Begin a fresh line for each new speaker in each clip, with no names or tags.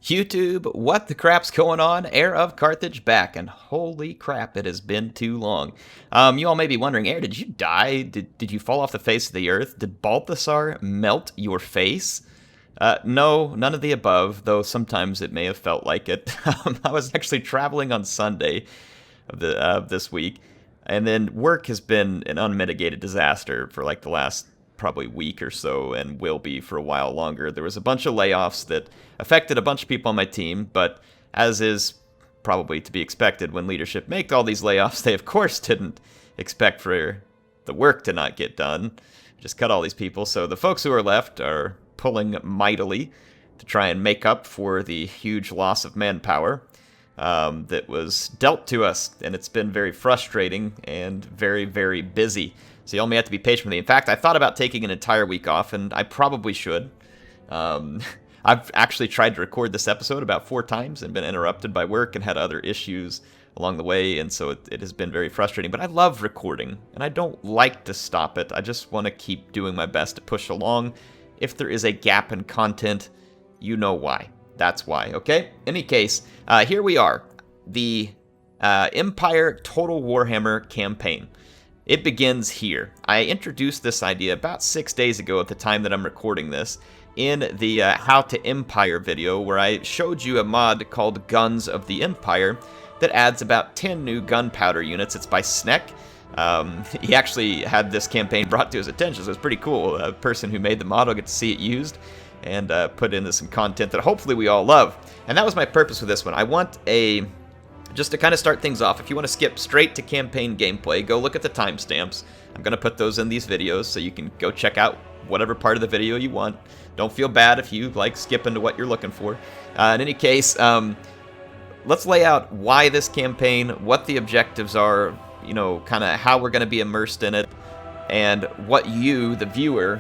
YouTube, what the crap's going on? HeirofCarthage back, and holy crap, it has been too long. You all may be wondering, Heir, did you die? Did you fall off the face of the earth? Did Balthasar melt your face? No, none of the above, though sometimes it may have felt like it. I was actually traveling on Sunday of this week, and then work has been an unmitigated disaster for like the last probably week or so, and will be for a while longer. There was a bunch of layoffs that affected a bunch of people on my team, but as is probably to be expected when leadership make all these layoffs, they of course didn't expect for the work to not get done. Just cut all these people. So the folks who are left are pulling mightily to try and make up for the huge loss of manpower that was dealt to us, and it's been very frustrating and very, very busy. So you all may have to be patient with me. In fact, I thought about taking an entire week off, and I probably should. I've actually tried to record this episode about 4 times and been interrupted by work and had other issues along the way, and so it has been very frustrating. But I love recording, and I don't like to stop it. I just want to keep doing my best to push along. If there is a gap in content, you know why. That's why, okay? In any case, here we are. The Empire Total Warhammer campaign. It begins here. I introduced this idea about 6 days ago at the time that I'm recording this in the How to Empire video, where I showed you a mod called Guns of the Empire that adds about 10 new gunpowder units. It's by Snek. He actually had this campaign brought to his attention, so it's pretty cool. A person who made the mod will get to see it used and put into some content that hopefully we all love. And that was my purpose with this one. I want just to kind of start things off, if you want to skip straight to campaign gameplay, go look at the timestamps. I'm going to put those in these videos so you can go check out whatever part of the video you want. Don't feel bad if you like skipping to what you're looking for. In any case, let's lay out why this campaign, what the objectives are, you know, kind of how we're going to be immersed in it, and what you, the viewer,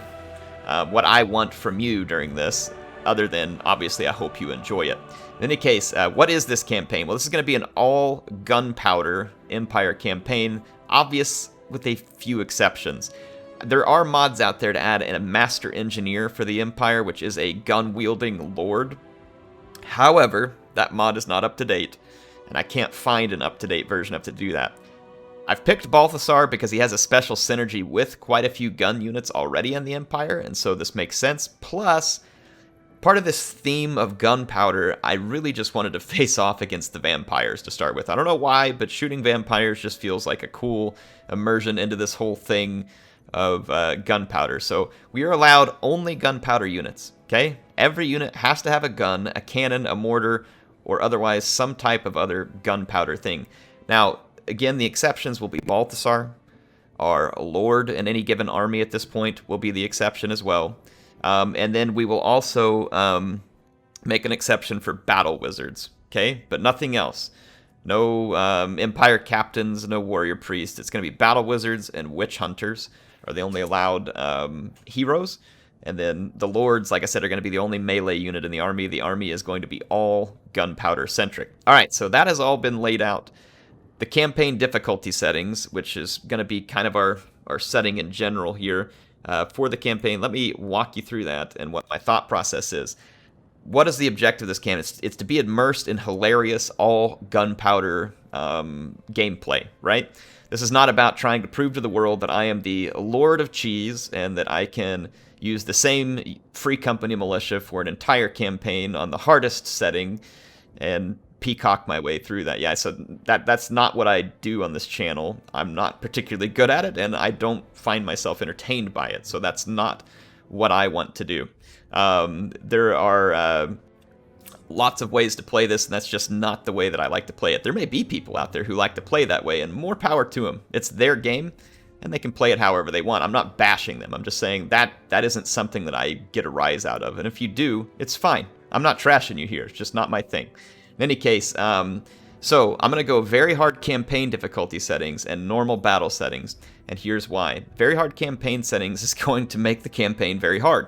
what I want from you during this, other than, obviously, I hope you enjoy it. In any case, what is this campaign? Well, this is going to be an all-gunpowder Empire campaign, obvious with a few exceptions. There are mods out there to add a Master Engineer for the Empire, which is a gun-wielding lord. However, that mod is not up to date, and I can't find an up-to-date version of it to do that. I've picked Balthasar because he has a special synergy with quite a few gun units already in the Empire, and so this makes sense. Plus, part of this theme of gunpowder, I really just wanted to face off against the vampires to start with. I don't know why, but shooting vampires just feels like a cool immersion into this whole thing of gunpowder. So we are allowed only gunpowder units, okay? Every unit has to have a gun, a cannon, a mortar, or otherwise some type of other gunpowder thing. Now, again, the exceptions will be Balthasar. Our lord in any given army at this point will be the exception as well. And then we will also make an exception for battle wizards, okay? But nothing else. No Empire captains, no warrior priests. It's going to be battle wizards and witch hunters are the only allowed heroes. And then the lords, like I said, are going to be the only melee unit in the army. The army is going to be all gunpowder centric. All right, so that has all been laid out. The campaign difficulty settings, which is going to be kind of our setting in general here for the campaign. Let me walk you through that and what my thought process is. What is the objective of this campaign? It's to be immersed in hilarious all gunpowder gameplay, right? This is not about trying to prove to the world that I am the Lord of Cheese and that I can use the same Free Company militia for an entire campaign on the hardest setting and peacock my way through that. Yeah, so that's not what I do on this channel. I'm not particularly good at it, and I don't find myself entertained by it, so that's not what I want to do. There are lots of ways to play this, and that's just not the way that I like to play it. There may be people out there who like to play that way, and more power to them. It's their game, and they can play it however they want. I'm not bashing them. I'm just saying that isn't something that I get a rise out of, and if you do, it's fine. I'm not trashing you here. It's just not my thing. In any case, so I'm going to go very hard campaign difficulty settings and normal battle settings, and here's why. Very hard campaign settings is going to make the campaign very hard.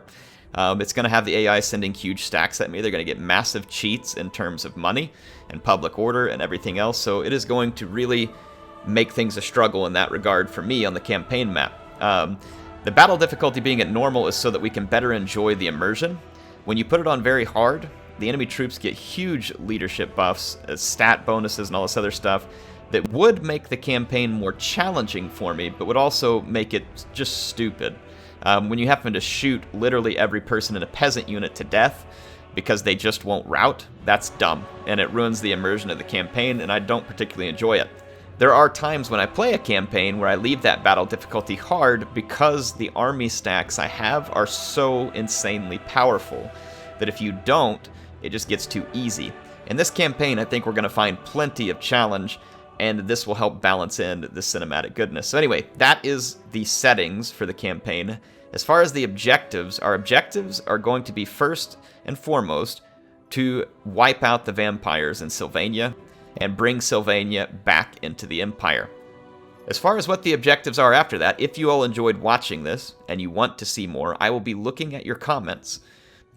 It's going to have the AI sending huge stacks at me. They're going to get massive cheats in terms of money and public order and everything else, so it is going to really make things a struggle in that regard for me on the campaign map. The battle difficulty being at normal is so that we can better enjoy the immersion. When you put it on very hard, the enemy troops get huge leadership buffs, stat bonuses, and all this other stuff that would make the campaign more challenging for me, but would also make it just stupid. When you happen to shoot literally every person in a peasant unit to death because they just won't rout, that's dumb, and it ruins the immersion of the campaign, and I don't particularly enjoy it. There are times when I play a campaign where I leave that battle difficulty hard because the army stacks I have are so insanely powerful that if you don't, it just gets too easy. In this campaign, I think we're going to find plenty of challenge, and this will help balance in the cinematic goodness. So anyway, that is the settings for the campaign. As far as the objectives, our objectives are going to be first and foremost to wipe out the vampires in Sylvania and bring Sylvania back into the Empire. As far as what the objectives are after that, if you all enjoyed watching this and you want to see more, I will be looking at your comments,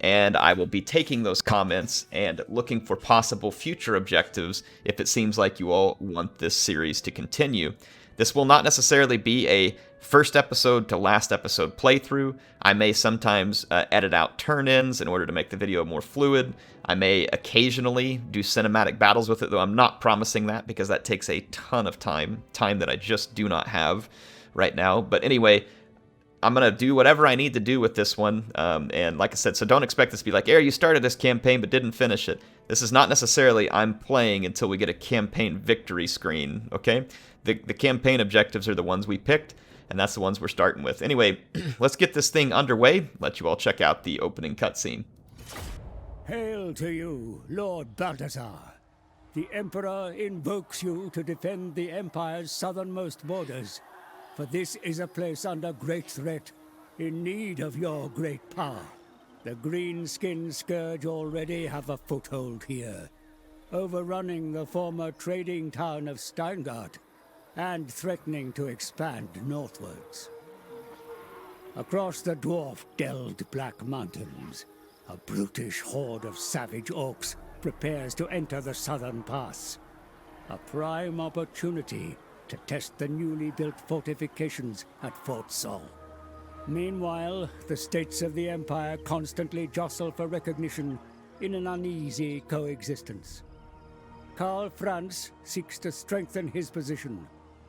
and I will be taking those comments and looking for possible future objectives if it seems like you all want this series to continue. This will not necessarily be a first episode to last episode playthrough. I may sometimes edit out turn-ins in order to make the video more fluid. I may occasionally do cinematic battles with it, though I'm not promising that because that takes a ton of time that I just do not have right now. But anyway, I'm going to do whatever I need to do with this one, and like I said, so don't expect this to be like, Air, you started this campaign but didn't finish it. This is not necessarily I'm playing until we get a campaign victory screen, okay? The campaign objectives are the ones we picked, and that's the ones we're starting with. Anyway, let's get this thing underway, let you all check out the opening cutscene.
Hail to you, Lord Balthazar. The Emperor invokes you to defend the Empire's southernmost borders, for this is a place under great threat, in need of your great power. The green-skinned scourge already have a foothold here, overrunning the former trading town of Steingart, and threatening to expand northwards. Across the dwarf-delved Black Mountains, a brutish horde of savage orcs prepares to enter the southern pass. A prime opportunity to test the newly built fortifications at Fort Soll. Meanwhile, the states of the Empire constantly jostle for recognition in an uneasy coexistence. Karl Franz seeks to strengthen his position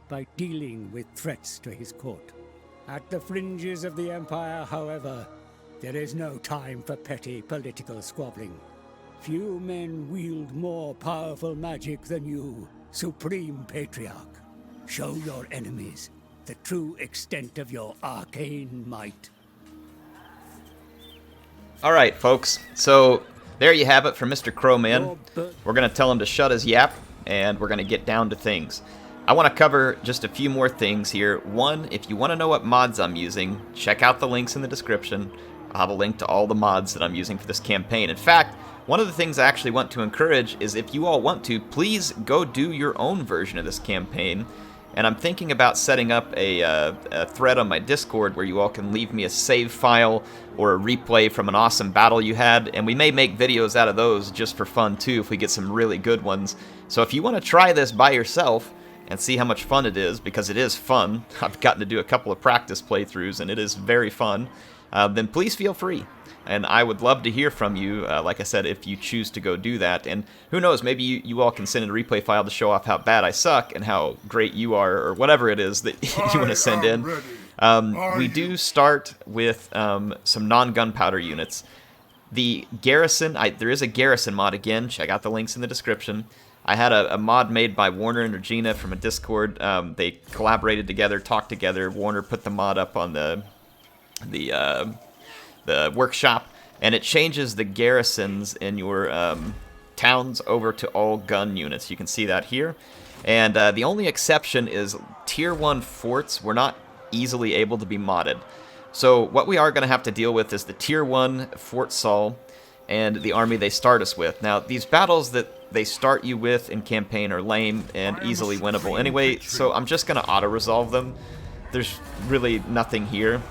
by dealing with threats to his court. At the fringes of the Empire, however, there is no time for petty political squabbling. Few men wield more powerful magic than you, Supreme Patriarch. Show your enemies the true extent of your arcane might.
Alright, folks, so there you have it from Mr. Crowman. We're going to tell him to shut his yap, and we're going to get down to things. I want to cover just a few more things here. One, if you want to know what mods I'm using, check out the links in the description. I'll have a link to all the mods that I'm using for this campaign. In fact, one of the things I actually want to encourage is if you all want to, please go do your own version of this campaign. And I'm thinking about setting up a thread on my Discord where you all can leave me a save file or a replay from an awesome battle you had, and we may make videos out of those just for fun too if we get some really good ones. So if you want to try this by yourself and see how much fun it is, because it is fun, I've gotten to do a couple of practice playthroughs and it is very fun, then please feel free. And I would love to hear from you, like I said, if you choose to go do that. And who knows, maybe you all can send in a replay file to show off how bad I suck and how great you are, or whatever it is that you want to send in. We do start with some non-gunpowder units. The garrison, there is a garrison mod again. Check out the links in the description. I had a mod made by Warner and Regina from a Discord. They collaborated together, talked together. Warner put the mod up on the workshop, and it changes the garrisons in your towns over to all gun units. You can see that here. And the only exception is Tier 1 forts were not easily able to be modded. So what we are going to have to deal with is the Tier 1 Fort Soll and the army they start us with. Now, these battles that they start you with in campaign are lame and easily winnable anyway, so I'm just going to auto-resolve them. There's really nothing here.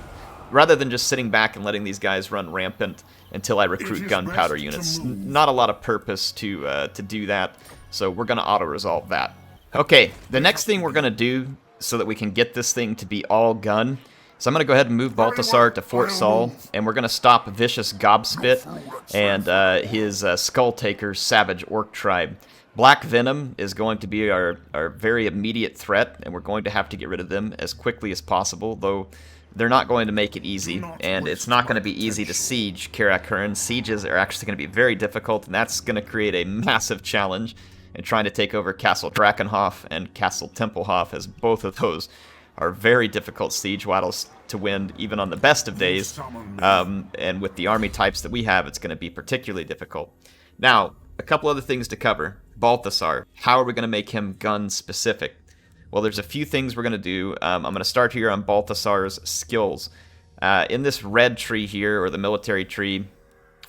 Rather than just sitting back and letting these guys run rampant until I recruit gunpowder units. Not a lot of purpose to do that, so we're going to auto-resolve that. Okay, the next thing we're going to do so that we can get this thing to be all gun So I'm going to go ahead and move Balthasar to Fort Soll, and we're going to stop Vicious Gobspit and his Skull Taker Savage Orc Tribe. Black Venom is going to be our very immediate threat, and we're going to have to get rid of them as quickly as possible, though they're not going to make it easy, and it's not going to be easy to siege Karak. Sieges are actually going to be very difficult, and that's going to create a massive challenge in trying to take over Castle Drakenhof and Castle Tempelhof, as both of those are very difficult siege battles to win, even on the best of days. And with the army types that we have, it's going to be particularly difficult. Now, a couple other things to cover. Balthasar, how are we going to make him gun specific? Well, there's a few things we're going to do. I'm going to start here on Balthasar's skills. In this red tree here, or the military tree,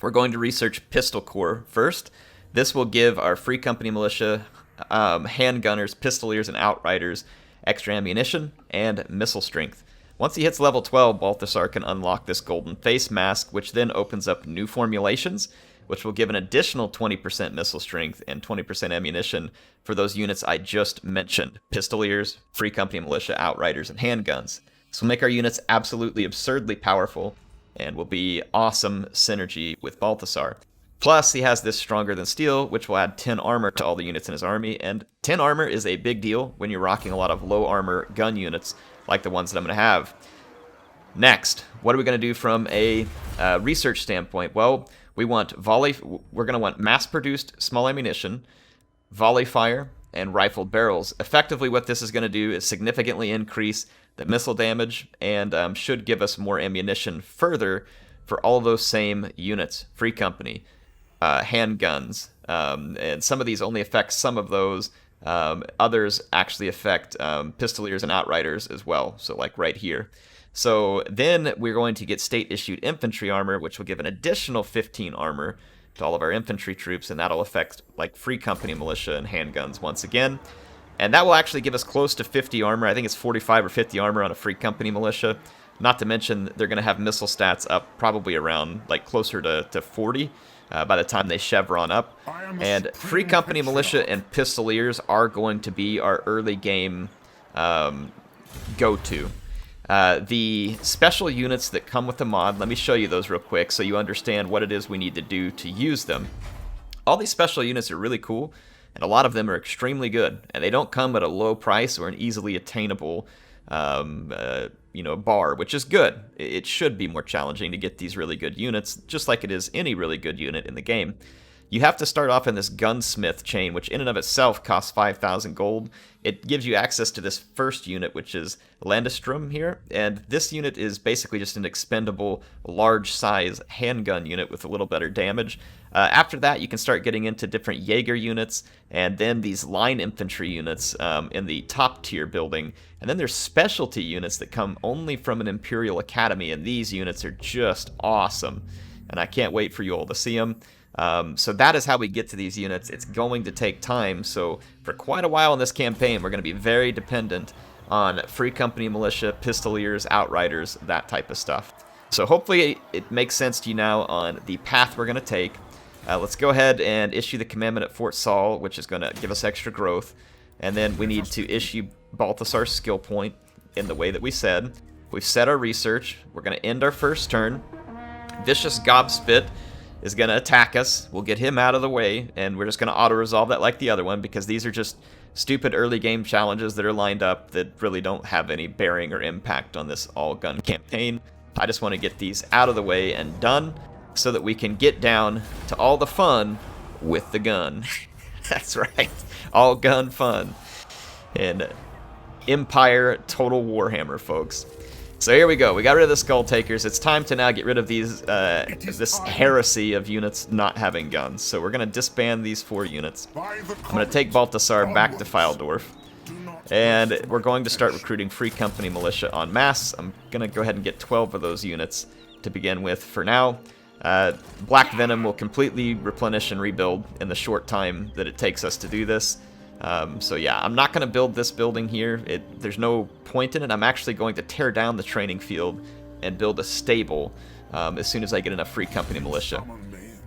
we're going to research Pistol Corps first. This will give our Free Company Militia, handgunners, pistoliers, and outriders extra ammunition and missile strength. Once he hits level 12, Balthasar can unlock this golden face mask, which then opens up new formulations, which will give an additional 20% missile strength and 20% ammunition for those units I just mentioned: pistoliers, Free Company Militia, outriders, and handguns. This will make our units absolutely absurdly powerful and will be awesome synergy with Balthasar. Plus, he has this Stronger Than Steel, which will add 10 armor to all the units in his army, and 10 armor is a big deal when you're rocking a lot of low armor gun units like the ones that I'm going to have. Next, what are we going to do from a research standpoint? Well, we're going to want mass-produced small ammunition, volley fire, and rifled barrels. Effectively, what this is going to do is significantly increase the missile damage and should give us more ammunition further for all those same units. Free Company, handguns, and some of these only affect some of those. Others actually affect pistoliers and outriders as well, so like right here. So then we're going to get state-issued infantry armor, which will give an additional 15 armor to all of our infantry troops, and that'll affect like Free Company Militia and handguns once again. And that will actually give us close to 50 armor. I think it's 45 or 50 armor on a Free Company Militia. Not to mention they're going to have missile stats up probably around like closer to 40 by the time they chevron up. And Free Company Militia and Pistoliers are going to be our early game go-to. The special units that come with the mod, let me show you those real quick so you understand what it is we need to do to use them. All these special units are really cool, and a lot of them are extremely good, and they don't come at a low price or an easily attainable bar, which is good. It should be more challenging to get these really good units, just like it is any really good unit in the game. You have to start off in this gunsmith chain, which in and of itself costs 5,000 gold. It gives you access to this first unit, which is Landestrom here, and this unit is basically just an expendable, large-size handgun unit with a little better damage. After that, you can start getting into different Jaeger units, and then these line infantry units in the top-tier building. And then there's specialty units that come only from an Imperial Academy, and these units are just awesome. And I can't wait for you all to see them. So that is how we get to these units. It's going to take time, so for quite a while in this campaign, we're going to be very dependent on Free Company Militia, Pistoliers, Outriders, that type of stuff. So hopefully it makes sense to you now on the path we're going to take. Let's go ahead and issue the commandment at Fort Soll, which is going to give us extra growth. And then we need to issue Balthasar's skill point in the way that we said. We've set our research. We're going to end our first turn. Vicious Gobspit is going to attack us. We'll get him out of the way, and we're just going to auto-resolve that like the other one, because these are just stupid early game challenges that are lined up that really don't have any bearing or impact on this all-gun campaign. I just want to get these out of the way and done so that we can get down to all the fun with the gun. That's right, all gun fun. And Empire Total Warhammer, folks. So here we go. We got rid of the Skull Takers. It's time to now get rid of these this heresy of units not having guns. So we're going to disband these 4 units. I'm going to take Balthasar back to Fildorf. And we're going to start recruiting Free Company Militia en masse. I'm going to go ahead and get 12 of those units to begin with for now. Black Venom will completely replenish and rebuild in the short time that it takes us to do this. So yeah, I'm not going to build this building here. There's no point in it. I'm actually going to tear down the training field and build a stable as soon as I get enough Free Company Militia.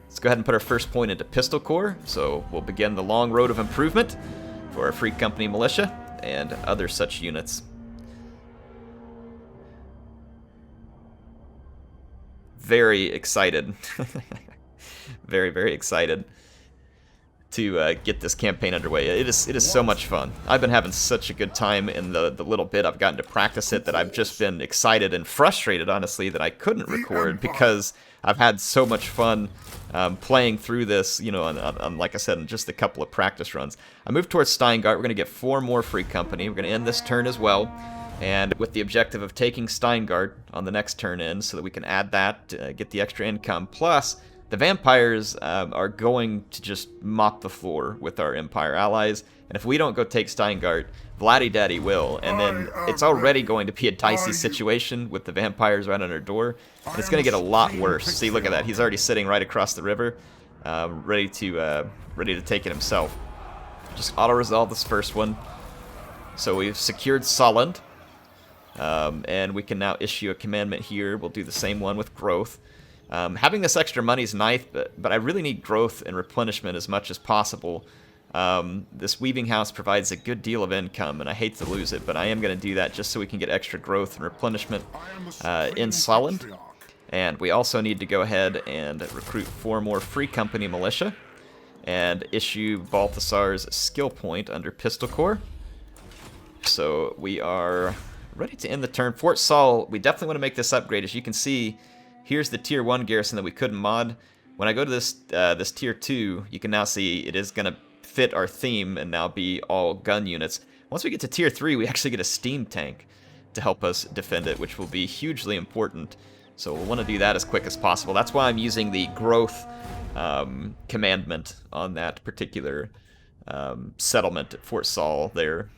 Let's go ahead and put our first point into Pistol Corps. So we'll begin the long road of improvement for our Free Company Militia and other such units. very excited. Very, very excited to get this campaign underway. It is so much fun. I've been having such a good time in the little bit I've gotten to practice it that I've just been excited and frustrated, honestly, that I couldn't record because I've had so much fun playing through this, you know, on, like I said, in just a couple of practice runs. I moved towards Steingart. We're going to get 4 more free company. We're going to end this turn as well, and with the objective of taking Steingart on the next turn in so that we can add that, get the extra income, plus the vampires are going to just mop the floor with our Empire allies, and if we don't go take Steingart, Vladdy Daddy will, and then it's already going to be a dicey situation with the vampires right on our door, and it's going to get a lot worse. See, look at that. He's already sitting right across the river, ready to take it himself. Just auto-resolve this first one. So we've secured Solland, and we can now issue a commandment here. We'll do the same one with growth. Having this extra money is nice, but I really need growth and replenishment as much as possible. This weaving house provides a good deal of income, and I hate to lose it, but I am going to do that just so we can get extra growth and replenishment in Solland. And we also need to go ahead and recruit 4 more free company militia and issue Balthasar's skill point under Pistol Corps. So we are ready to end the turn. Fort Soll, we definitely want to make this upgrade. As you can see, here's the tier 1 garrison that we couldn't mod. When I go to this tier 2, you can now see it is going to fit our theme and now be all gun units. Once we get to tier 3, we actually get a steam tank to help us defend it, which will be hugely important. So we'll want to do that as quick as possible. That's why I'm using the growth commandment on that particular settlement at Fort Soll there.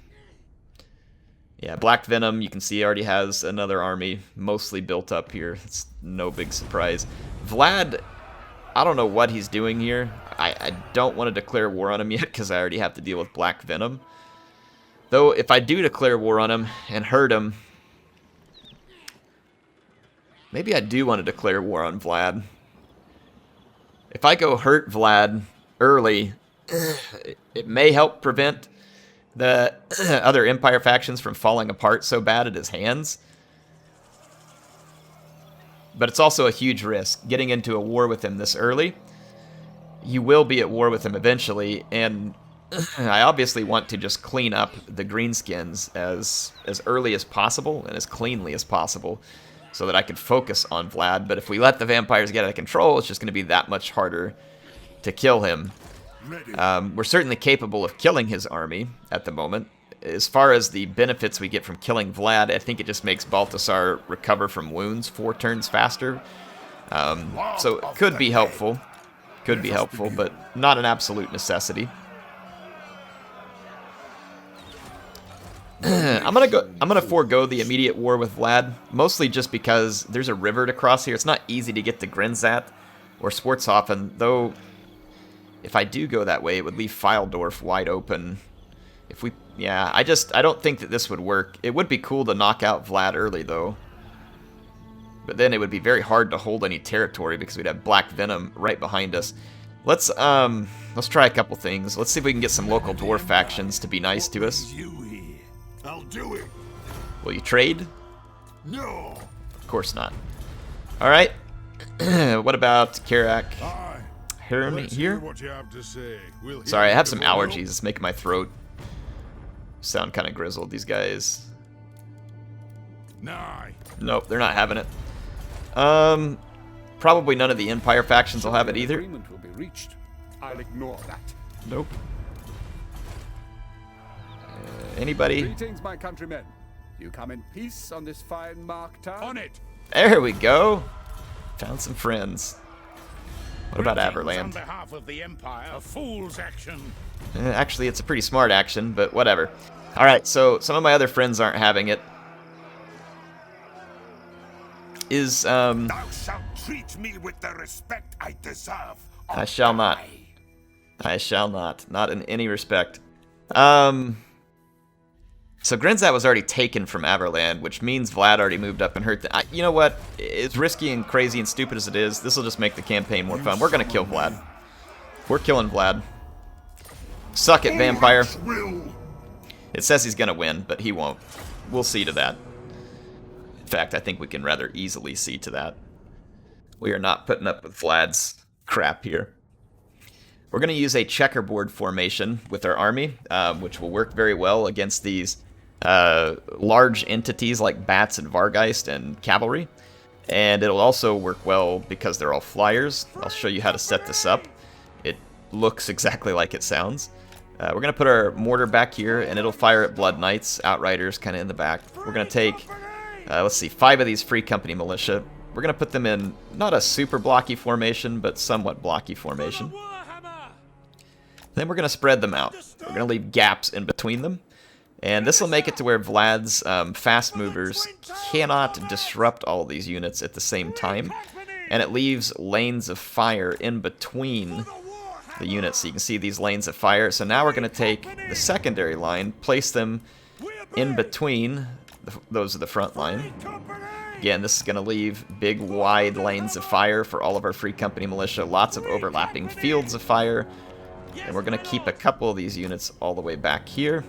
Yeah, Black Venom, you can see, already has another army mostly built up here. It's no big surprise. Vlad, I don't know what he's doing here. I don't want to declare war on him yet because I already have to deal with Black Venom. Though, if I do declare war on him and hurt him, maybe I do want to declare war on Vlad. If I go hurt Vlad early, it may help prevent the other Empire factions from falling apart so bad at his hands. But it's also a huge risk. Getting into a war with him this early, you will be at war with him eventually, and I obviously want to just clean up the greenskins as early as possible and as cleanly as possible so that I can focus on Vlad. But if we let the vampires get out of control, it's just going to be that much harder to kill him. We're certainly capable of killing his army at the moment. As far as the benefits we get from killing Vlad, I think it just makes Balthasar recover from wounds 4 turns faster. So it could be helpful. Could be helpful, but not an absolute necessity. I'm gonna forego the immediate war with Vlad, mostly just because there's a river to cross here. It's not easy to get to Grinzat or Swartzhofen, though. If I do go that way, it would leave Fildorf wide open. If we, yeah, I don't think that this would work. It would be cool to knock out Vlad early, though. But then it would be very hard to hold any territory because we'd have Black Venom right behind us. Let's try a couple things. Let's see if we can get some local dwarf factions to be nice to us.
I'll do it.
Will you trade?
No.
Of course not. All right. What about Karak? Hear me here?
What you have to say.
Sorry, I have some allergies. It's making my throat sound kind of grizzled. These guys. Nope, they're not having it. Probably none of the Empire factions will have it either.
Agreement will be reached. I'll ignore that.
Nope. Anybody?
Greetings, my countrymen. You come in peace on this fine mark town?
On it.
There we go. Found some friends. What about
On
Averland?
behalf of the Empire, a fool's action.
Actually, it's a pretty smart action, but whatever. All right, so some of my other friends aren't having it.
Thou shalt treat me with the respect I deserve.
I shall not. I shall not. Not in any respect. So Grinzat was already taken from Averland, which means Vlad already moved up and hurt you know what? As risky and crazy and stupid as it is, this will just make the campaign more fun. We're going to kill Vlad. We're killing Vlad. Suck it, vampire. It says he's going to win, but he won't. We'll see to that. In fact, I think we can rather easily see to that. We are not putting up with Vlad's crap here. We're going to use a checkerboard formation with our army, which will work very well against these large entities like bats and Vargeist and cavalry. And it'll also work well because they're all flyers. I'll show you how to set this up. It looks exactly like it sounds. We're going to put our mortar back here, and it'll fire at Blood Knights, Outriders kind of in the back. We're going to take, let's see, 5 of these Free Company Militia. We're going to put them in not a super blocky formation, but somewhat blocky formation. Then we're going to spread them out. We're going to leave gaps in between them. And this will make it to where Vlad's fast movers cannot disrupt all these units at the same time. And it leaves lanes of fire in between the units. So you can see these lanes of fire. So now we're going to take the secondary line, place them in between. Those are the front line. Again, this is going to leave big, wide lanes of fire for all of our Free Company Militia. Lots of overlapping fields of fire. And we're going to keep a couple of these units all the way back here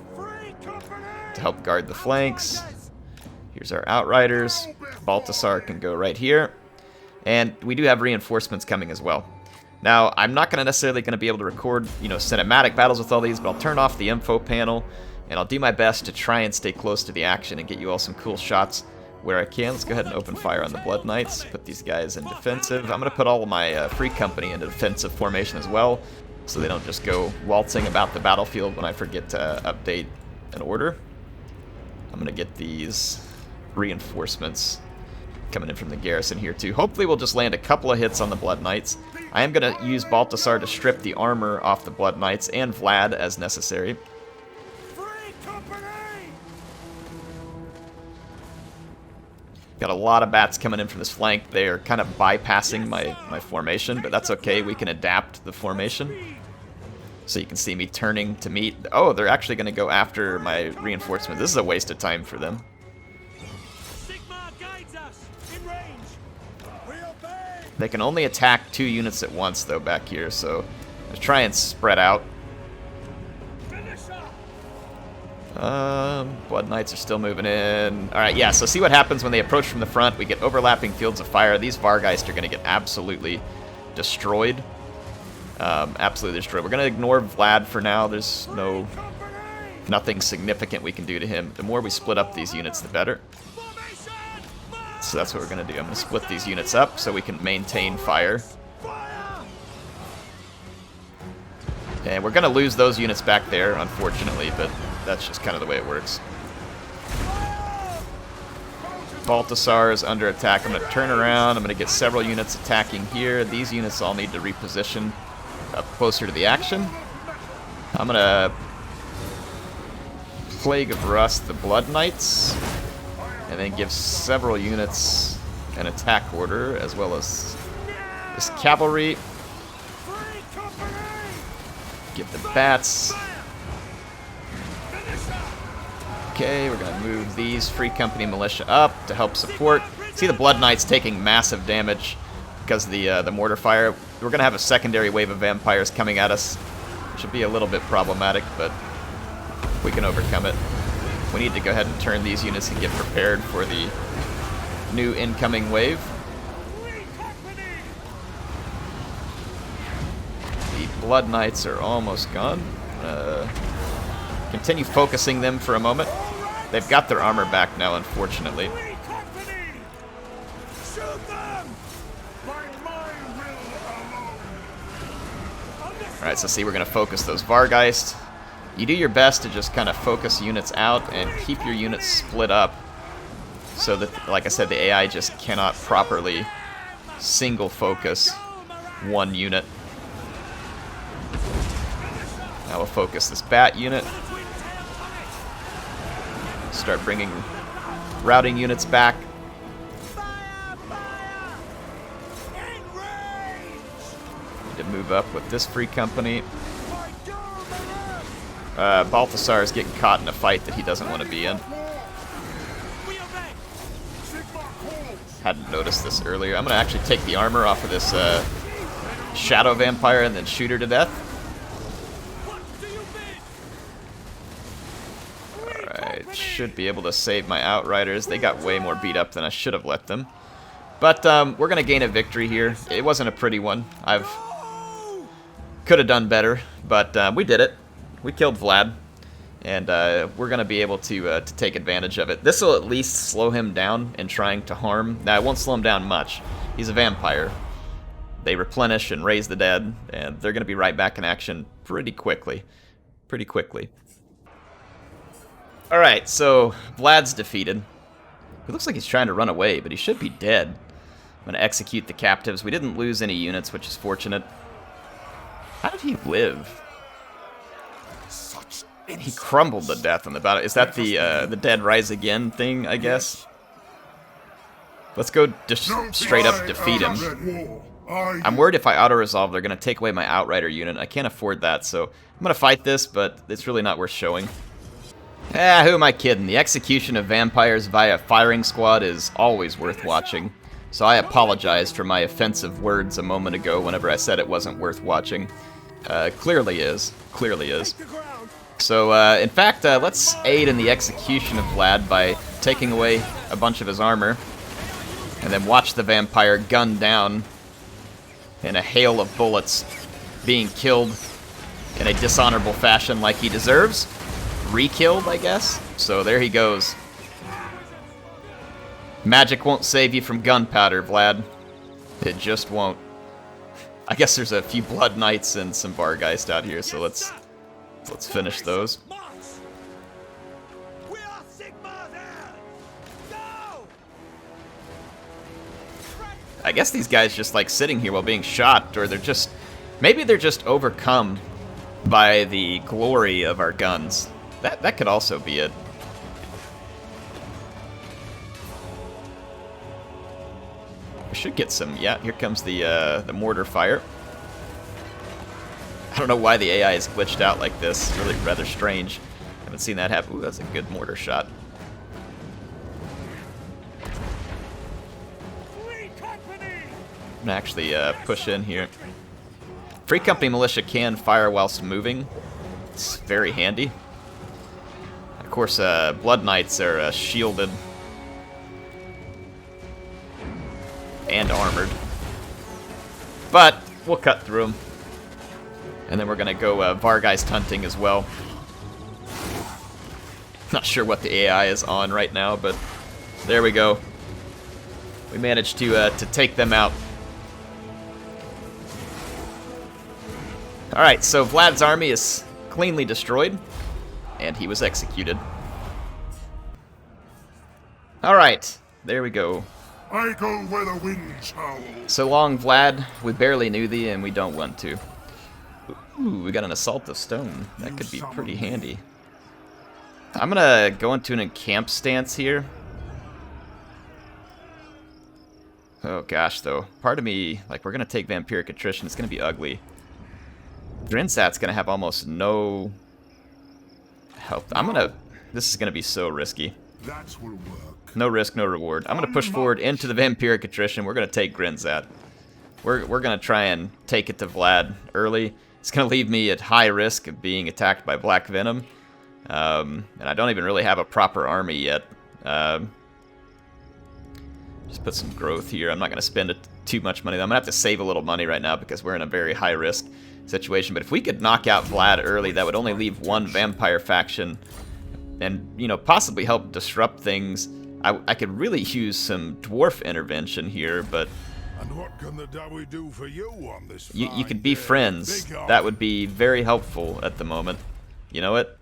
to help guard the flanks. Here's our Outriders. Baltasar can go right here. And we do have reinforcements coming as well. Now, I'm not necessarily going to be able to record, cinematic battles with all these, but I'll turn off the info panel, and I'll do my best to try and stay close to the action and get you all some cool shots where I can. Let's go ahead and open fire on the Blood Knights, put these guys in defensive. I'm going to put all of my Free Company into defensive formation as well, so they don't just go waltzing about the battlefield when I forget to update an order. I'm going to get these reinforcements coming in from the garrison here too. Hopefully we'll just land a couple of hits on the Blood Knights. I am going to use Baltasar to strip the armor off the Blood Knights and Vlad as necessary. Got a lot of bats coming in from this flank. They are kind of bypassing my formation, but that's okay. We can adapt the formation. So you can see me turning to meet. Oh, they're actually going to go after my reinforcement. This is a waste of time for them. They can only attack 2 units at once, though, back here, so let's try and spread out. Blood Knights are still moving in. Alright, yeah, so see what happens when they approach from the front. We get overlapping fields of fire. These Vargeist are going to get absolutely destroyed. Absolutely destroyed. We're going to ignore Vlad for now. There's nothing significant we can do to him. The more we split up these units, the better. So that's what we're going to do. I'm going to split these units up so we can maintain fire. And we're going to lose those units back there, unfortunately, but that's just kind of the way it works. Baltasar is under attack. I'm going to turn around. I'm going to get several units attacking here. These units all need to reposition up closer to the action. I'm going to Plague of Rust the Blood Knights, and then give several units an attack order, as well as this cavalry. Give the bats. Okay, we're going to move these Free Company Militia up to help support. See the Blood Knights taking massive damage because of the mortar fire. We're going to have a secondary wave of vampires coming at us, which should be a little bit problematic, but we can overcome it. We need to go ahead and turn these units and get prepared for the new incoming wave. The Blood Knights are almost gone. Continue focusing them for a moment. They've got their armor back now, unfortunately. Alright, so see, we're going to focus those Vargeist. You do your best to just kind of focus units out and keep your units split up so that, like I said, the AI just cannot properly single focus one unit. Now we'll focus this bat unit. Start bringing routing units back. Need to move up with this Free Company. Baltasar is getting caught in a fight that he doesn't want to be in. Hadn't noticed this earlier. I'm going to actually take the armor off of this Shadow Vampire and then shoot her to death. Alright, should be able to save my Outriders. They got way more beat up than I should have let them. But we're going to gain a victory here. It wasn't a pretty one. Could have done better, but we did it. We killed Vlad. And we're going to be able to take advantage of it. This will at least slow him down in trying to harm. Now, it won't slow him down much. He's a vampire. They replenish and raise the dead, and they're going to be right back in action pretty quickly. Pretty quickly. Alright, so Vlad's defeated. It looks like he's trying to run away, but he should be dead. I'm going to execute the captives. We didn't lose any units, which is fortunate. How did he live? He crumbled to death on the battle. Is that the dead rise again thing, I guess? Let's go just straight up defeat him. I'm worried if I auto-resolve, they're going to take away my Outrider unit. I can't afford that, so I'm going to fight this, but it's really not worth showing. Who am I kidding? The execution of vampires via firing squad is always worth watching. So I apologize for my offensive words a moment ago whenever I said it wasn't worth watching. Clearly is. Clearly is. So, in fact, let's aid in the execution of Vlad by taking away a bunch of his armor, and then watch the vampire gunned down in a hail of bullets, being killed in a dishonorable fashion like he deserves. Re-killed, I guess? So there he goes. Magic won't save you from gunpowder, Vlad. It just won't. I guess there's a few Blood Knights and some Vargeist out here, so let's finish those. I guess these guys just like sitting here while being shot, or they're just... Maybe they're just overcome by the glory of our guns. That could also be it. We should get some... Yeah, here comes the mortar fire. I don't know why the AI is glitched out like this. It's really rather strange. Haven't seen that happen. Ooh, that's a good mortar shot. I'm gonna actually push in here. Free Company Militia can fire whilst moving. It's very handy. Of course, Blood Knights are shielded and armored. But we'll cut through them. And then we're going to go Vargeist hunting as well. Not sure what the AI is on right now, but there we go. We managed to take them out. Alright, so Vlad's army is cleanly destroyed, and he was executed. Alright, there we go.
I go where the winds howl.
So long, Vlad. We barely knew thee, and we don't want to. Ooh, we got an Assault of Stone. That could be pretty handy. I'm gonna go into an encamp stance here. Oh gosh, though. Part of me, like, we're gonna take Vampiric Attrition. It's gonna be ugly. Grinsat's gonna have almost no help. This is gonna be so risky.
That will work.
No risk, no reward. I'm gonna push forward into the Vampiric Attrition. We're gonna take Grinsat. We're gonna try and take it to Vlad early. It's gonna leave me at high risk of being attacked by Black Venom. And I don't even really have a proper army yet. Just put some growth here. I'm not gonna spend too much money. I'm gonna have to save a little money right now because we're in a very high risk situation. But if we could knock out Vlad early, that would only leave one vampire faction and, you know, possibly help disrupt things. I could really use some dwarf intervention here, but
And what can the Dawi do for you on this?
you could be friends. That would be very helpful at the moment. You know what?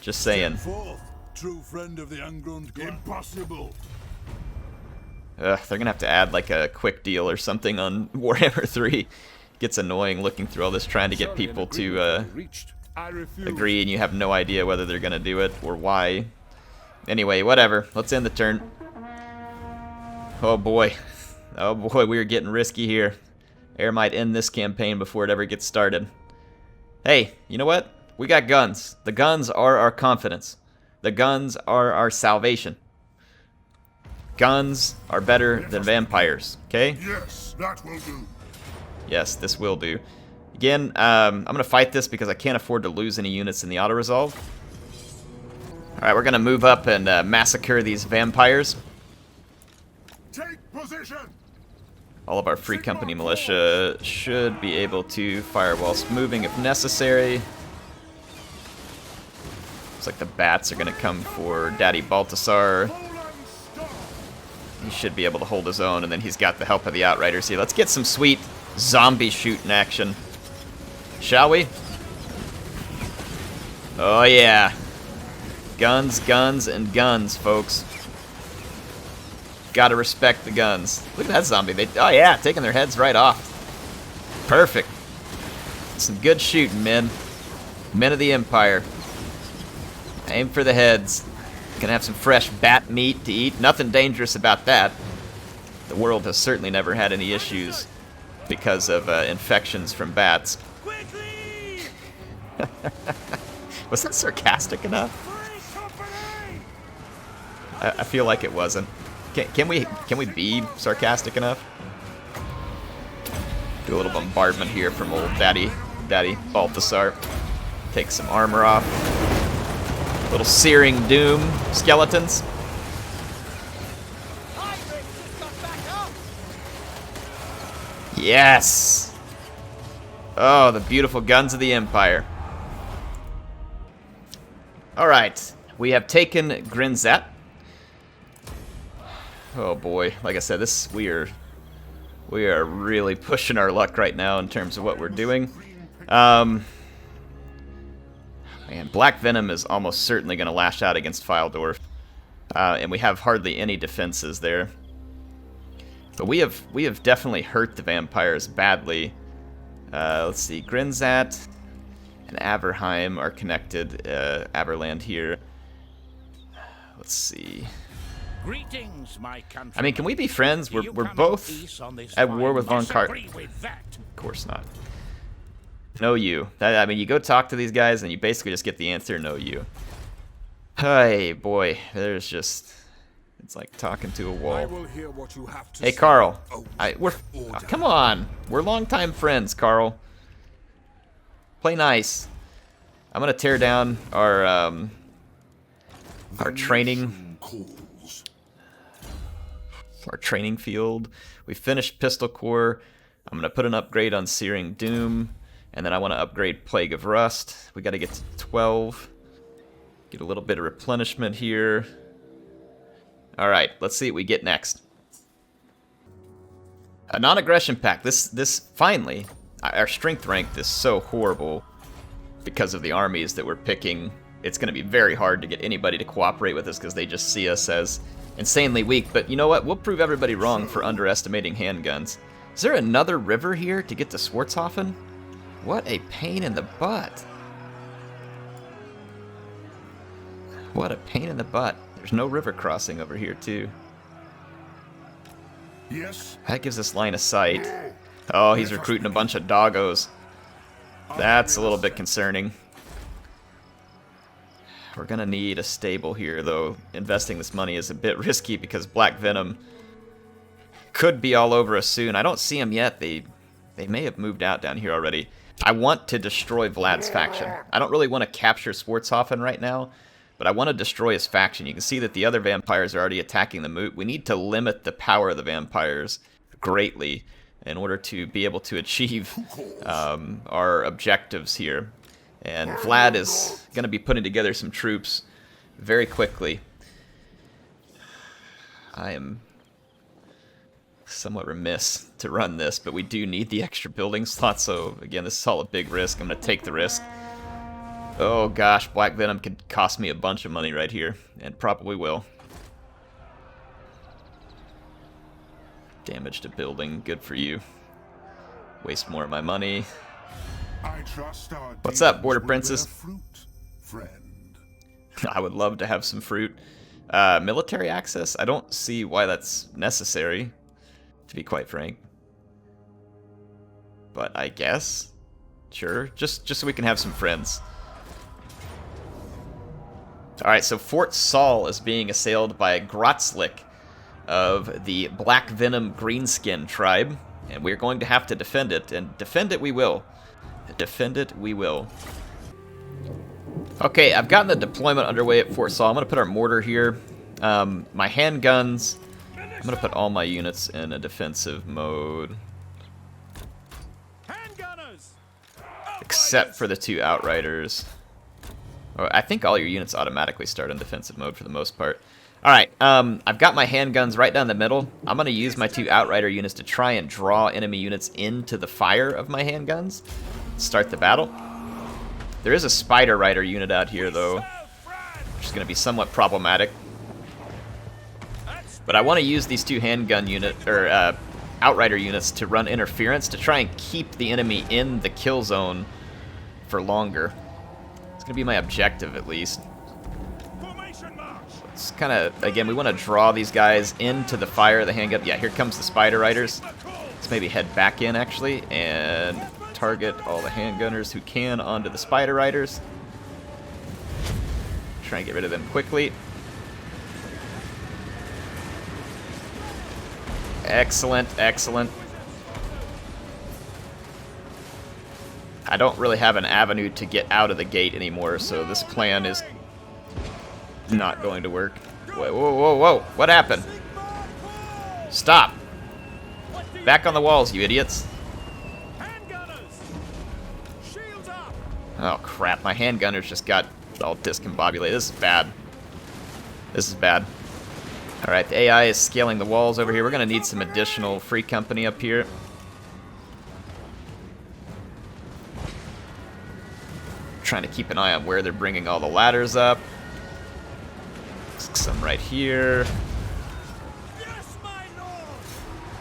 Just saying.
Forth, true friend of the ungrown. Impossible.
They're gonna have to add like a quick deal or something on Warhammer 3. Gets annoying looking through all this trying to get people to agree, and you have no idea whether they're gonna do it or why. Anyway, whatever. Let's end the turn. Oh boy. Oh boy, we are getting risky here. Air might end this campaign before it ever gets started. Hey, you know what? We got guns. The guns are our confidence. The guns are our salvation. Guns are better than vampires, okay?
Yes, that will do.
Yes, this will do. Again, I'm going to fight this because I can't afford to lose any units in the auto-resolve. Alright, we're going to move up and massacre these vampires.
Take position.
All of our Free Company militia should be able to fire whilst moving if necessary. Looks like the bats are going to come for Daddy Baltasar. He should be able to hold his own, and then he's got the help of the Outriders here. Let's get some sweet zombie shooting action. Shall we? Oh yeah. Guns, guns, and guns, folks. Gotta respect the guns. Look at that zombie. Oh yeah, taking their heads right off. Perfect. Some good shooting, men. Men of the Empire. Aim for the heads. Gonna have some fresh bat meat to eat. Nothing dangerous about that. The world has certainly never had any issues because of infections from bats. Was that sarcastic enough? I feel like it wasn't. Can we be sarcastic enough? Do a little bombardment here from old Daddy Baltasar. Take some armor off. Little searing doom skeletons. Yes! Oh, the beautiful guns of the Empire. Alright, we have taken Grinzat. Oh boy, like I said, we are really pushing our luck right now in terms of what we're doing. Man, Black Venom is almost certainly going to lash out against Fildorf. And we have hardly any defenses there. But we have definitely hurt the vampires badly. Let's see, Grinzat and Averheim are connected. Averland here. Let's see.
Greetings, my country.
I mean, can we be friends? We're both at war with Von Cart. Of course not. No you. I mean, you go talk to these guys and you basically just get the answer, no you. Hey, boy. There's just... It's like talking to a wall.
I will hear what you have to
Hey,
say.
Carl.
Oh,
Come on. We're longtime friends, Carl. Play nice. I'm gonna tear down our training... Our training field. We finished Pistol Core. I'm gonna put an upgrade on Searing Doom. And then I want to upgrade Plague of Rust. We got to get to 12. Get a little bit of replenishment here. Alright, let's see what we get next. A non-aggression pact. This finally, our strength rank is so horrible because of the armies that we're picking. It's going to be very hard to get anybody to cooperate with us because they just see us as insanely weak. But you know what? We'll prove everybody wrong for underestimating handguns. Is there another river here to get to Schwarzhofen? What a pain in the butt. What a pain in the butt. There's no river crossing over here, too.
Yes.
That gives us line of sight. Oh, he's recruiting a bunch of doggos. That's a little bit concerning. We're gonna need a stable here, though. Investing this money is a bit risky because Black Venom could be all over us soon. I don't see him yet. They may have moved out down here already. I want to destroy Vlad's faction. I don't really want to capture Schwarzhofen right now, but I want to destroy his faction. You can see that the other vampires are already attacking the Moot. We need to limit the power of the vampires greatly in order to be able to achieve our objectives here. And Vlad is going to be putting together some troops very quickly. I am somewhat remiss to run this, but we do need the extra building slot, so again, this is all a big risk. I'm going to take the risk. Oh gosh, Black Venom could cost me a bunch of money right here, and probably will. Damage to building, good for you. Waste more of my money.
I trust our
What's up, Border
dealings will
Princess?
bear fruit, friend.
I would love to have some fruit. Military access? I don't see why that's necessary, to be quite frank. But I guess. Sure. Just so we can have some friends. Alright, so Fort Soll is being assailed by Grotzlik of the Black Venom Greenskin tribe. And we're going to have to defend it. And defend it we will. Defend it we will. Okay, I've gotten the deployment underway at Fort Soll. I'm going to put our mortar here. My handguns I'm gonna put all my units in a defensive mode. Except for the 2 Outriders. Oh, I think all your units automatically start in defensive mode for the most part. Alright, I've got my handguns right down the middle. I'm going to use my 2 Outrider units to try and draw enemy units into the fire of my handguns. Start the battle. There is a Spider Rider unit out here, though, which is going to be somewhat problematic. But I want to use these 2 handgun unit, or Outrider units to run interference to try and keep the enemy in the kill zone for longer. It's going to be my objective, at least. It's kind of, again, we want to draw these guys into the fire of the handgun. Yeah, here comes the Spider Riders. Let's maybe head back in, actually, and target all the handgunners who can onto the Spider Riders. Try and get rid of them quickly. Excellent, excellent. I don't really have an avenue to get out of the gate anymore, so this plan is not going to work. Whoa, whoa, whoa, whoa. What happened? Stop. Back on the walls, you idiots. Oh, crap. My handgunners just got all discombobulated. This is bad. This is bad. Alright, the AI is scaling the walls over here. We're going to need some additional free company up here. Trying to keep an eye on where they're bringing all the ladders up. Some right here.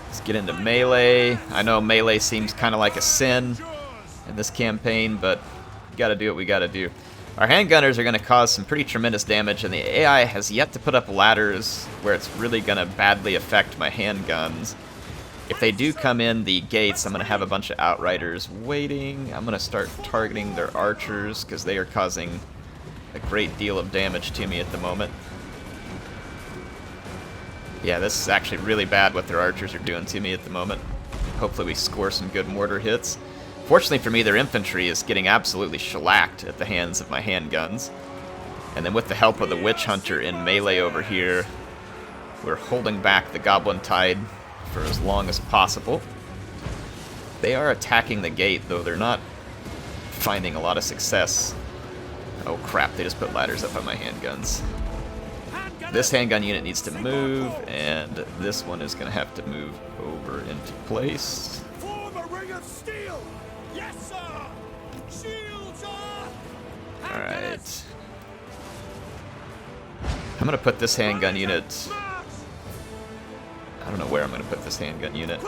Let's get into melee. I know melee seems kind of like a sin in this campaign, but we gotta do what we gotta do. Our handgunners are going to cause some pretty tremendous damage, and the AI has yet to put up ladders where it's really going to badly affect my handguns. If they do come in the gates, I'm going to have a bunch of Outriders waiting. I'm going to start targeting their archers, because they are causing a great deal of damage to me at the moment. Yeah, this is actually really bad what their archers are doing to me at the moment. Hopefully we score some good mortar hits. Fortunately for me, their infantry is getting absolutely shellacked at the hands of my handguns. And then with the help of the Witch Hunter in melee over here, we're holding back the Goblin Tide for as long as possible. They are attacking the gate, though they're not finding a lot of success. Oh crap, they just put ladders up on my handguns. This handgun unit needs to move, and this one is going to have to move over into place. Alright. I'm going to put this handgun unit... I don't know where I'm going to put this handgun unit.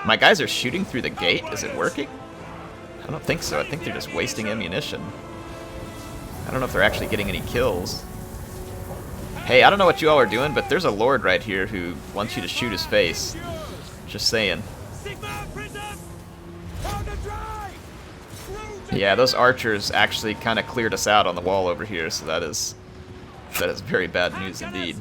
My guys are shooting through the gate? Is it working? I don't think so. I think they're just wasting ammunition. I don't know if they're actually getting any kills. Hey, I don't know what you all are doing, but there's a lord right here who wants you to shoot his face. Just saying. Yeah, those archers actually kind of cleared us out on the wall over here, so that is very bad news indeed.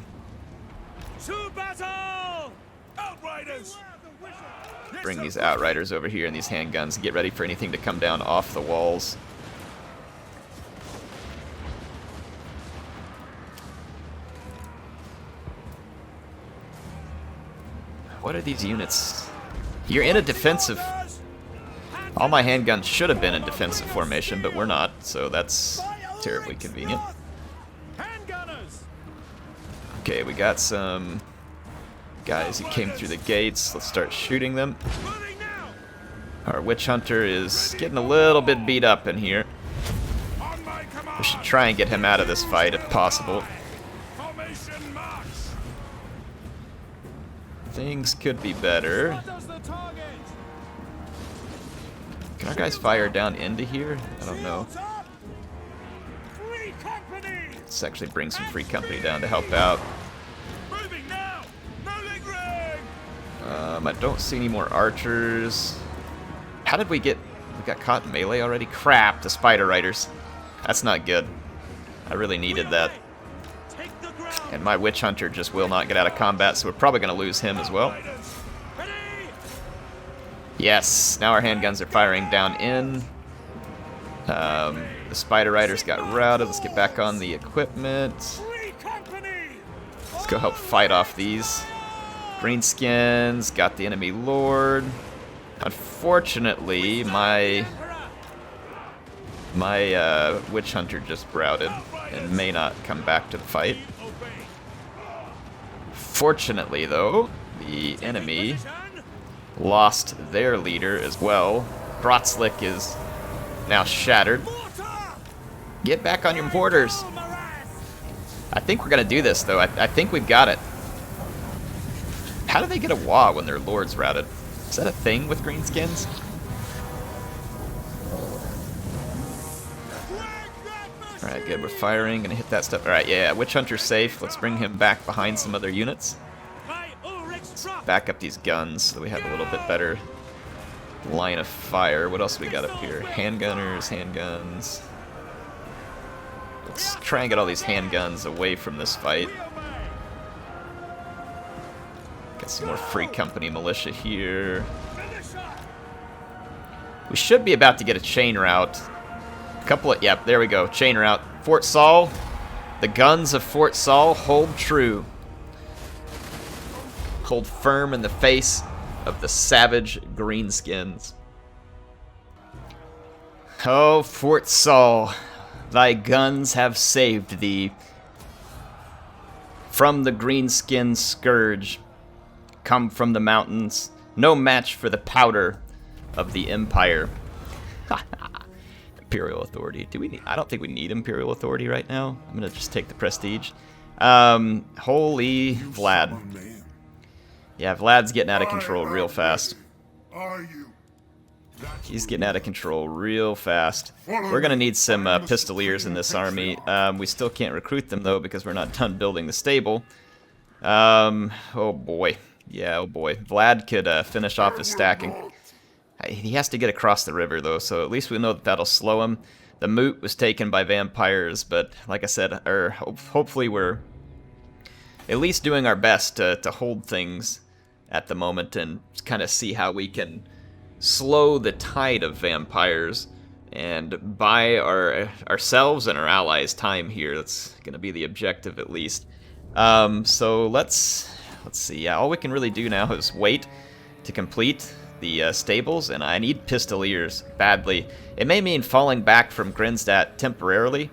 Bring these Outriders over here and these handguns and get ready for anything to come down off the walls. What are these units? You're in a defensive... All my handguns should have been in defensive formation, but we're not, so that's terribly convenient. Okay, we got some guys who came through the gates. Let's start shooting them. Our Witch Hunter is getting a little bit beat up in here. We should try and get him out of this fight if possible. Things could be better. Can our guys fire down into here? I don't know. Let's actually bring some free company down to help out. I don't see any more archers. How did we get... We got caught in melee already? Crap, the Spider Riders. That's not good. I really needed that. And my Witch Hunter just will not get out of combat, so we're probably going to lose him as well. Yes, now our handguns are firing down in. The Spider Riders got routed. Let's get back on the equipment. Let's go help fight off these Greenskins got the enemy lord. Unfortunately, my witch hunter just routed and may not come back to the fight. Fortunately, though, the enemy lost their leader as well. Brotslick is now shattered. Get back on your mortars. I think we're gonna do this, though. I think we've got it. How do they get a wah when their lord's routed? Is that a thing with greenskins? Alright, good. We're firing. Gonna hit that stuff. Alright, yeah. Witch Hunter's safe. Let's bring him back behind some other units. Let's back up these guns so that we have a little bit better line of fire. What else we got up here? Handgunners, handguns. Let's try and get all these handguns away from this fight. Got some more Free Company militia here. We should be about to get a chain route. A couple of, yep, there we go. Chain route. Fort Soll. The guns of Fort Soll hold true. Hold firm in the face of the savage greenskins. Oh, Fort Soll, thy guns have saved thee from the greenskin scourge. Come from the mountains, no match for the powder of the Empire. Imperial authority. Do we need? I don't think we need Imperial authority right now. I'm gonna just take the prestige. Holy Vlad. Yeah, Vlad's getting out of control real fast. He's getting out of control real fast. We're gonna need some pistoliers in this army. We still can't recruit them though because we're not done building the stable. Oh boy. Yeah, oh boy. Vlad could finish off his stacking. He has to get across the river, though, so at least we know that that'll slow him. The moot was taken by vampires, but like I said, hopefully we're at least doing our best to hold things at the moment and kind of see how we can slow the tide of vampires and buy ourselves and our allies time here. That's going to be the objective, at least. So let's see. Yeah, all we can really do now is wait to complete the stables, and I need pistoliers badly. It may mean falling back from Grinstadt temporarily.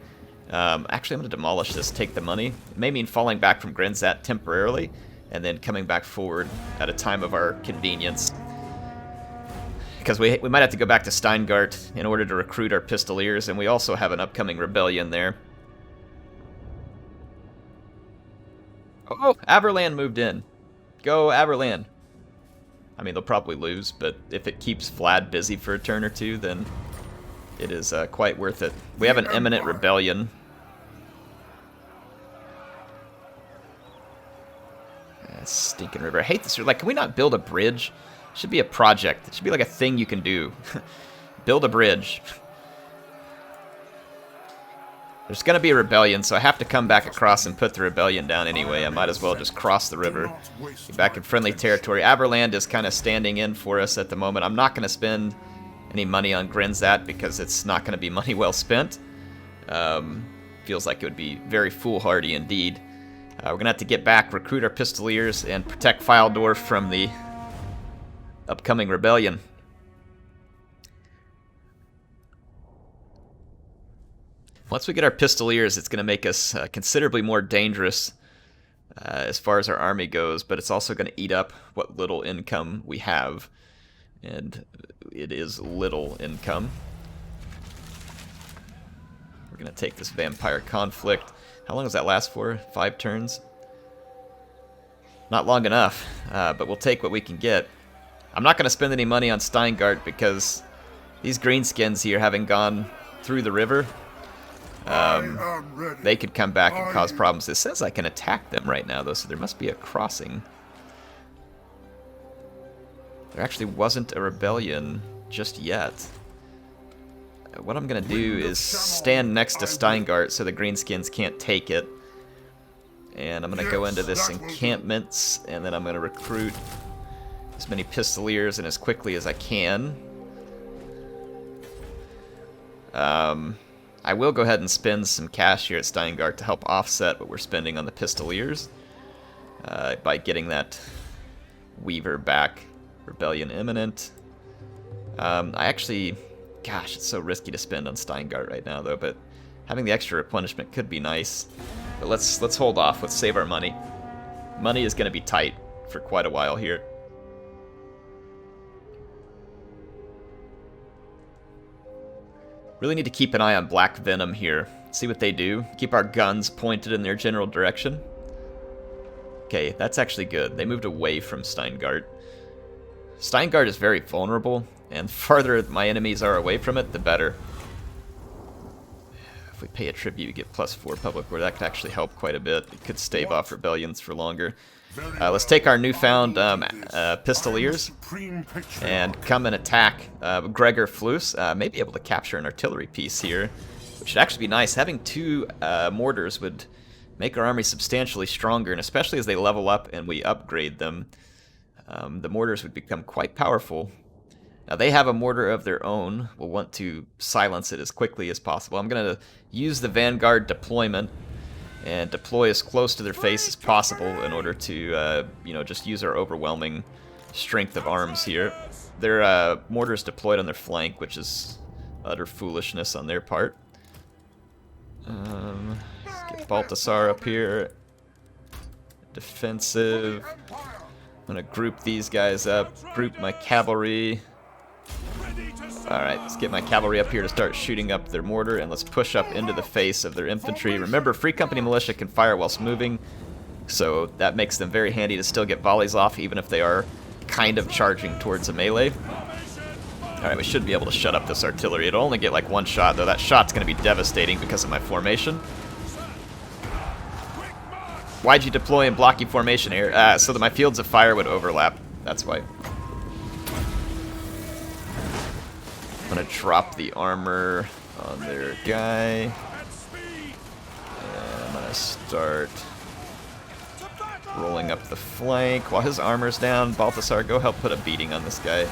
Actually, I'm going to demolish this, take the money. It may mean falling back from Grinstadt temporarily, and then coming back forward at a time of our convenience. Because we might have to go back to Steingart in order to recruit our pistoliers, and we also have an upcoming rebellion there. Oh, Averland moved in. Go, Averland. I mean, they'll probably lose, but if it keeps Vlad busy for a turn or two, then it is quite worth it. We have an imminent rebellion. Stinking river. I hate this. Like, can we not build a bridge? It should be a project. It should be like a thing you can do. Build a bridge. There's going to be a rebellion, so I have to come back across and put the rebellion down anyway. I might as well just cross the river. Get back in friendly territory. Averland is kind of standing in for us at the moment. I'm not going to spend any money on Grinstadt because it's not going to be money well spent. Feels like it would be very foolhardy indeed. We're going to have to get back, recruit our pistoliers, and protect Fyldorf from the upcoming rebellion. Once we get our pistoliers, it's going to make us considerably more dangerous as far as our army goes, but it's also going to eat up what little income we have, and it is little income. We're going to take this vampire conflict. How long does that last for? 5 turns? Not long enough, but we'll take what we can get. I'm not going to spend any money on Steingart because these greenskins here, having gone through the river, they could come back and cause problems. It says I can attack them right now, though, so there must be a crossing. There actually wasn't a rebellion just yet. What I'm going to do is stand next to Steingart so the greenskins can't take it. And I'm going to go into this encampments, and then I'm going to recruit as many pistoliers and as quickly as I can. I will go ahead and spend some cash here at Steingart to help offset what we're spending on the pistoliers by getting that Weaver back. Rebellion imminent. I actually... Gosh, it's so risky to spend on Steingart right now, though, but having the extra replenishment could be nice. But let's hold off. Let's save our money. Money is going to be tight for quite a while here. Really need to keep an eye on Black Venom here. See what they do. Keep our guns pointed in their general direction. Okay, that's actually good. They moved away from Steingart. Steingart is very vulnerable, and the farther my enemies are away from it, the better. If we pay a tribute, we get +4 public war. That could actually help quite a bit. It could stave off rebellions for longer. Let's take our newfound Pistoliers and come and attack Gregor Flus. May be able to capture an artillery piece here, which should actually be nice. Having 2 mortars would make our army substantially stronger, and especially as they level up and we upgrade them, the mortars would become quite powerful. Now they have a mortar of their own. We'll want to silence it as quickly as possible. I'm going to use the Vanguard deployment and deploy as close to their face as possible in order to, you know, just use our overwhelming strength of arms here. Their mortars deployed on their flank, which is utter foolishness on their part. Let's get Baltasar up here. Defensive. I'm going to group these guys up, group my cavalry. Alright, let's get my cavalry up here to start shooting up their mortar, and let's push up into the face of their infantry. Remember, Free Company Militia can fire whilst moving, so that makes them very handy to still get volleys off, even if they are kind of charging towards a melee. Alright, we should be able to shut up this artillery. It'll only get like 1 shot, though that shot's going to be devastating because of my formation. Why'd you deploy in blocky formation here? So that my fields of fire would overlap. That's why. I'm going to drop the armor on their guy. And I'm going to start rolling up the flank. While his armor's down, Baltasar, go help put a beating on this guy.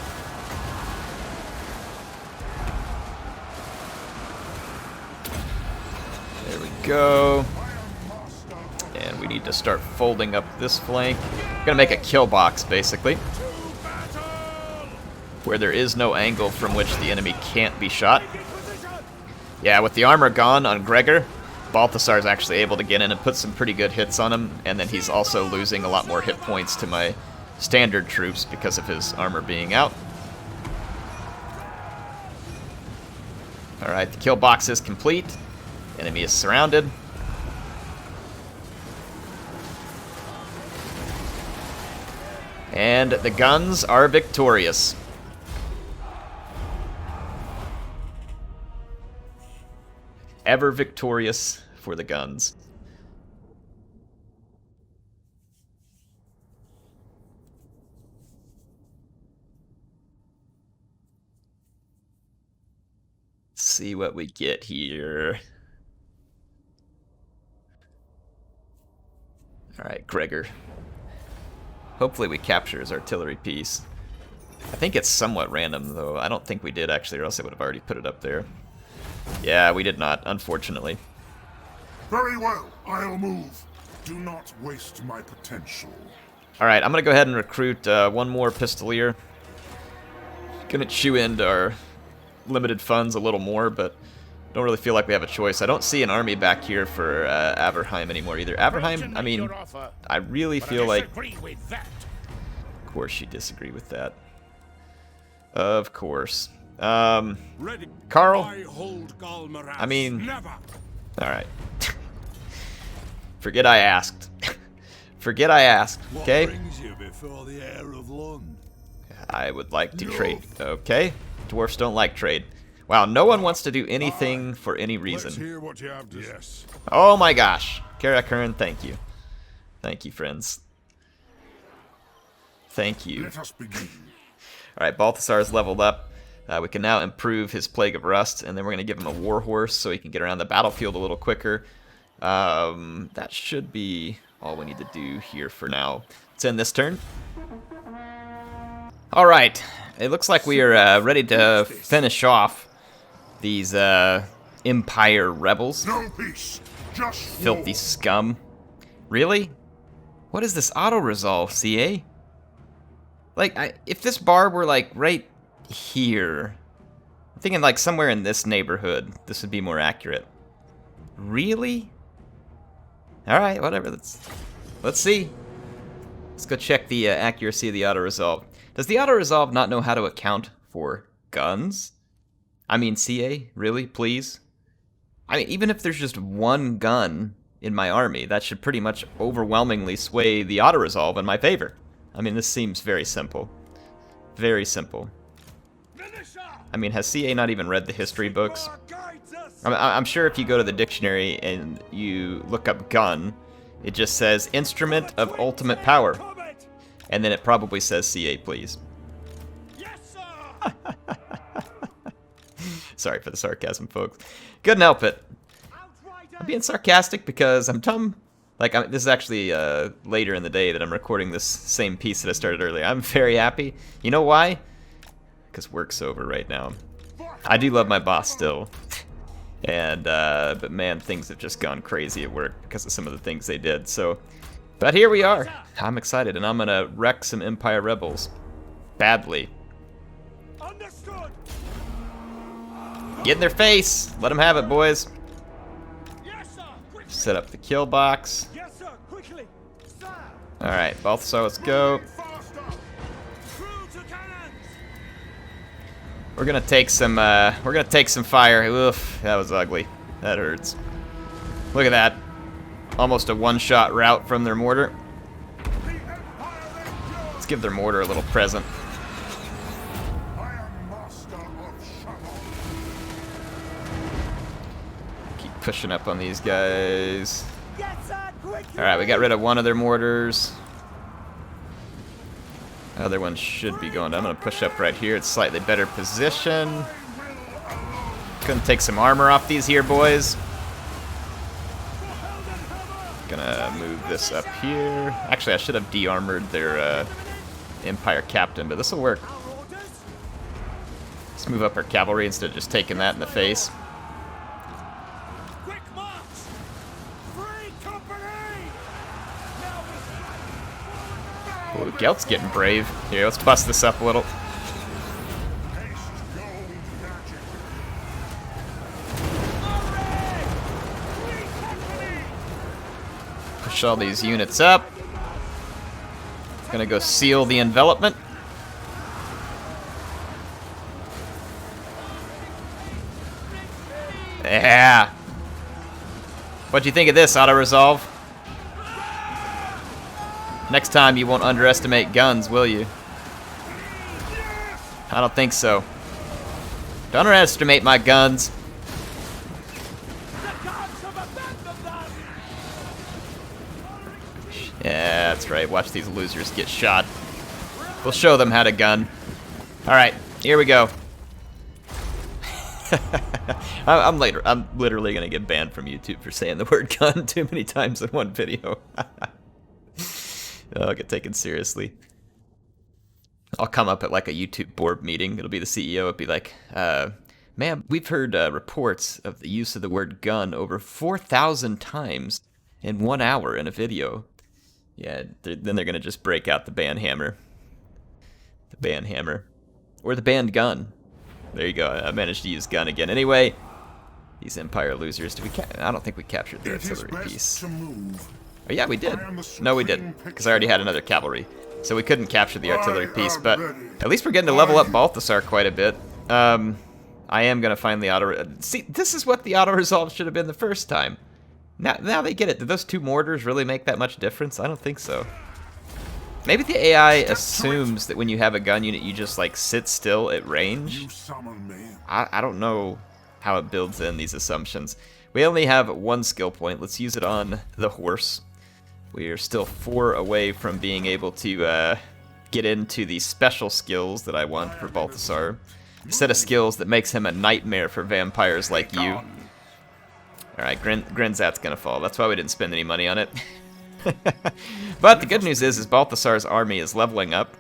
There we go. And we need to start folding up this flank. I'm gonna make a kill box, basically, where there is no angle from which the enemy can't be shot. Yeah, with the armor gone on Gregor, Baltasar's actually able to get in and put some pretty good hits on him, and then he's also losing a lot more hit points to my standard troops because of his armor being out. Alright, the kill box is complete. Enemy is surrounded. And the guns are victorious. Ever victorious for the guns. Let's see what we get here. Alright, Gregor. Hopefully we capture his artillery piece. I think it's somewhat random, though. I don't think we did, actually, or else I would have already put it up there. Yeah, we did not, unfortunately.
Very well, I'll move. Do not waste my potential.
Alright, I'm going to go ahead and recruit 1 more Pistolier. Gonna chew into our limited funds a little more, but don't really feel like we have a choice. I don't see an army back here for Averheim anymore either. Averheim, I mean, I really feel like... Of course you disagree with that. Of course. Carl? I mean... Alright. Forget I asked. Forget I asked, okay? I would like to trade. Okay. Dwarfs don't like trade. Wow, no one wants to do anything for any reason.
Hear what you have to say.
Oh my gosh. Karakern, thank you. Thank you, friends. Thank you.
Let us begin.
Alright, Baltasar's leveled up. We can now improve his Plague of Rust, and then we're going to give him a Warhorse so he can get around the battlefield a little quicker. That should be all we need to do here for now. Let's end this turn. Alright, it looks like we are ready to finish off these Empire rebels.
No peace, just
Filthy scum. Really? What is this Autoresolve, CA? Like, if this bar were, like, right here... I'm thinking, like, somewhere in this neighborhood, this would be more accurate. Really? Alright, whatever. Let's see. Let's go check the accuracy of the autoresolve. Does the autoresolve not know how to account for guns? I mean, CA? Really? Please? I mean, even if there's just one gun in my army, that should pretty much overwhelmingly sway the autoresolve in my favor. I mean, this seems very simple. Very simple. I mean, has CA not even read the history books? I'm sure if you go to the dictionary and you look up gun, it just says instrument of ultimate power. And then it probably says CA, please.
Yes, sir!
Sorry for the sarcasm, folks. Couldn't help it. I'm being sarcastic because I'm dumb. Like, this is actually later in the day that I'm recording this same piece that I started earlier. I'm very happy. You know why? Because work's over right now. I do love my boss still. And, but man, things have just gone crazy at work because of some of the things they did, so... But here we are. I'm excited, and I'm gonna wreck some Empire rebels. Badly.
Understood.
Get in their face! Let them have it, boys.
Yes, sir. Quickly.
Set up the kill box.
Yes, sir. Quickly. Sir.
Alright, Balthasar, let's go.
Through to cannons.
We're gonna take some fire. Oof, that was ugly. That hurts. Look at that. Almost a one-shot rout from their mortar. Let's give their mortar a little present. Keep pushing up on these guys.
Yes, sir. Quickly.
Alright, we got rid of one of their mortars. Other one should be going down. I'm gonna push up right here. It's slightly better position. Gonna take some armor off these here boys. Gonna move this up here. Actually, I should have de-armored their Empire captain, but this will work. Let's move up our cavalry instead of just taking that in the face.
Quick march. Free company.
Ooh, Gelt's getting brave. Here, let's bust this up a little. Push all these units up. Gonna go seal the envelopment. Yeah. What'd you think of this, autoresolve? Next time you won't underestimate guns, will you? I don't think so. Don't underestimate my guns. Yeah, that's right. Watch these losers get shot. We'll show them how to gun. Alright, here we go. I'm literally gonna get banned from YouTube for saying the word gun too many times in one video. I'll get taken seriously. I'll come up at like a YouTube board meeting. It'll be the CEO. It'll be like, ma'am, we've heard reports of the use of the word gun over 4,000 times in 1 hour in a video. Yeah, then they're gonna just break out the band hammer. The band hammer. Or the band gun. There you go. I managed to use gun again. Anyway, these Empire losers. I don't think we captured the artillery piece. Oh yeah, we did. No, we didn't, because I already had another cavalry. So we couldn't capture the artillery piece, but at least we're getting to level up Balthasar quite a bit. I am gonna find the auto. See, this is what the auto-resolve should have been the first time. Now they get it. Did those two mortars really make that much difference? I don't think so. Maybe the AI assumes that when you have a gun unit, you just like sit still at range. I don't know how it builds in these assumptions. We only have one skill point. Let's use it on the horse. We are still 4 away from being able to get into the special skills that I want for Balthasar. A set of skills that makes him a nightmare for vampires like you. Alright, Grinzat's gonna fall. That's why we didn't spend any money on it. But the good news is Balthasar's army is leveling up.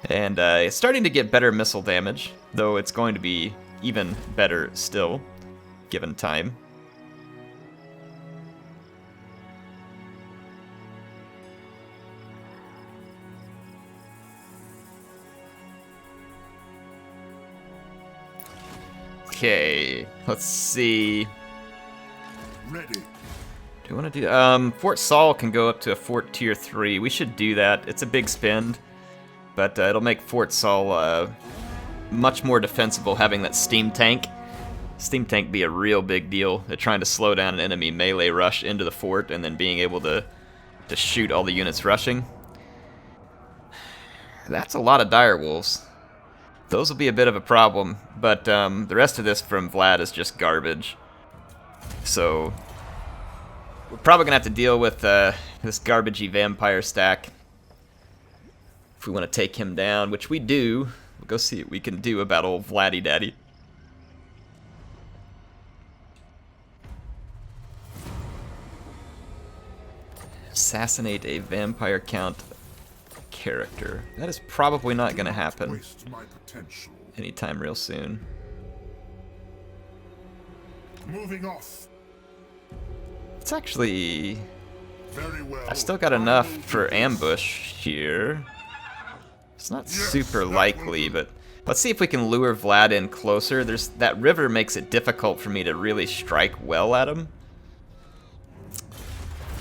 And it's starting to get better missile damage, though it's going to be even better still, given time. Okay, let's see.
Ready.
Do you want to do... Fort Soll can go up to a Fort Tier 3. We should do that. It's a big spend, but it'll make Fort Soll much more defensible having that steam tank. Steam tank be a real big deal. They're trying to slow down an enemy melee rush into the fort and then being able to shoot all the units rushing. That's a lot of dire wolves. Those will be a bit of a problem, but the rest of this from Vlad is just garbage. So we're probably gonna have to deal with this garbagey vampire stack if we want to take him down, which we do. We'll go see what we can do about old Vladdy Daddy. Assassinate a vampire count character. That is probably not going to happen
Waste my potential.
anytime real soon.
Moving off.
It's actually...
Very well.
I've still got enough for ambush here. It's not super likely, but let's see if we can lure Vlad in closer. That river makes it difficult for me to really strike well at him.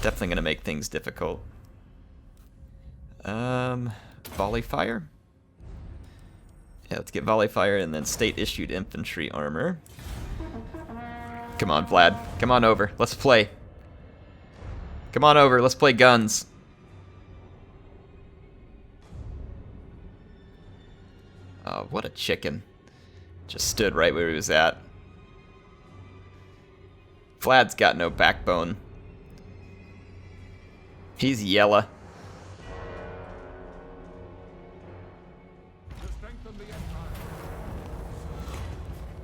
Definitely gonna make things difficult. Volley fire. Yeah, let's get volley fire and then state issued infantry armor. Come on, Vlad. Come on over. Let's play. Come on over. Let's play guns. Oh, what a chicken. Just stood right where he was at. Vlad's got no backbone. He's yellow.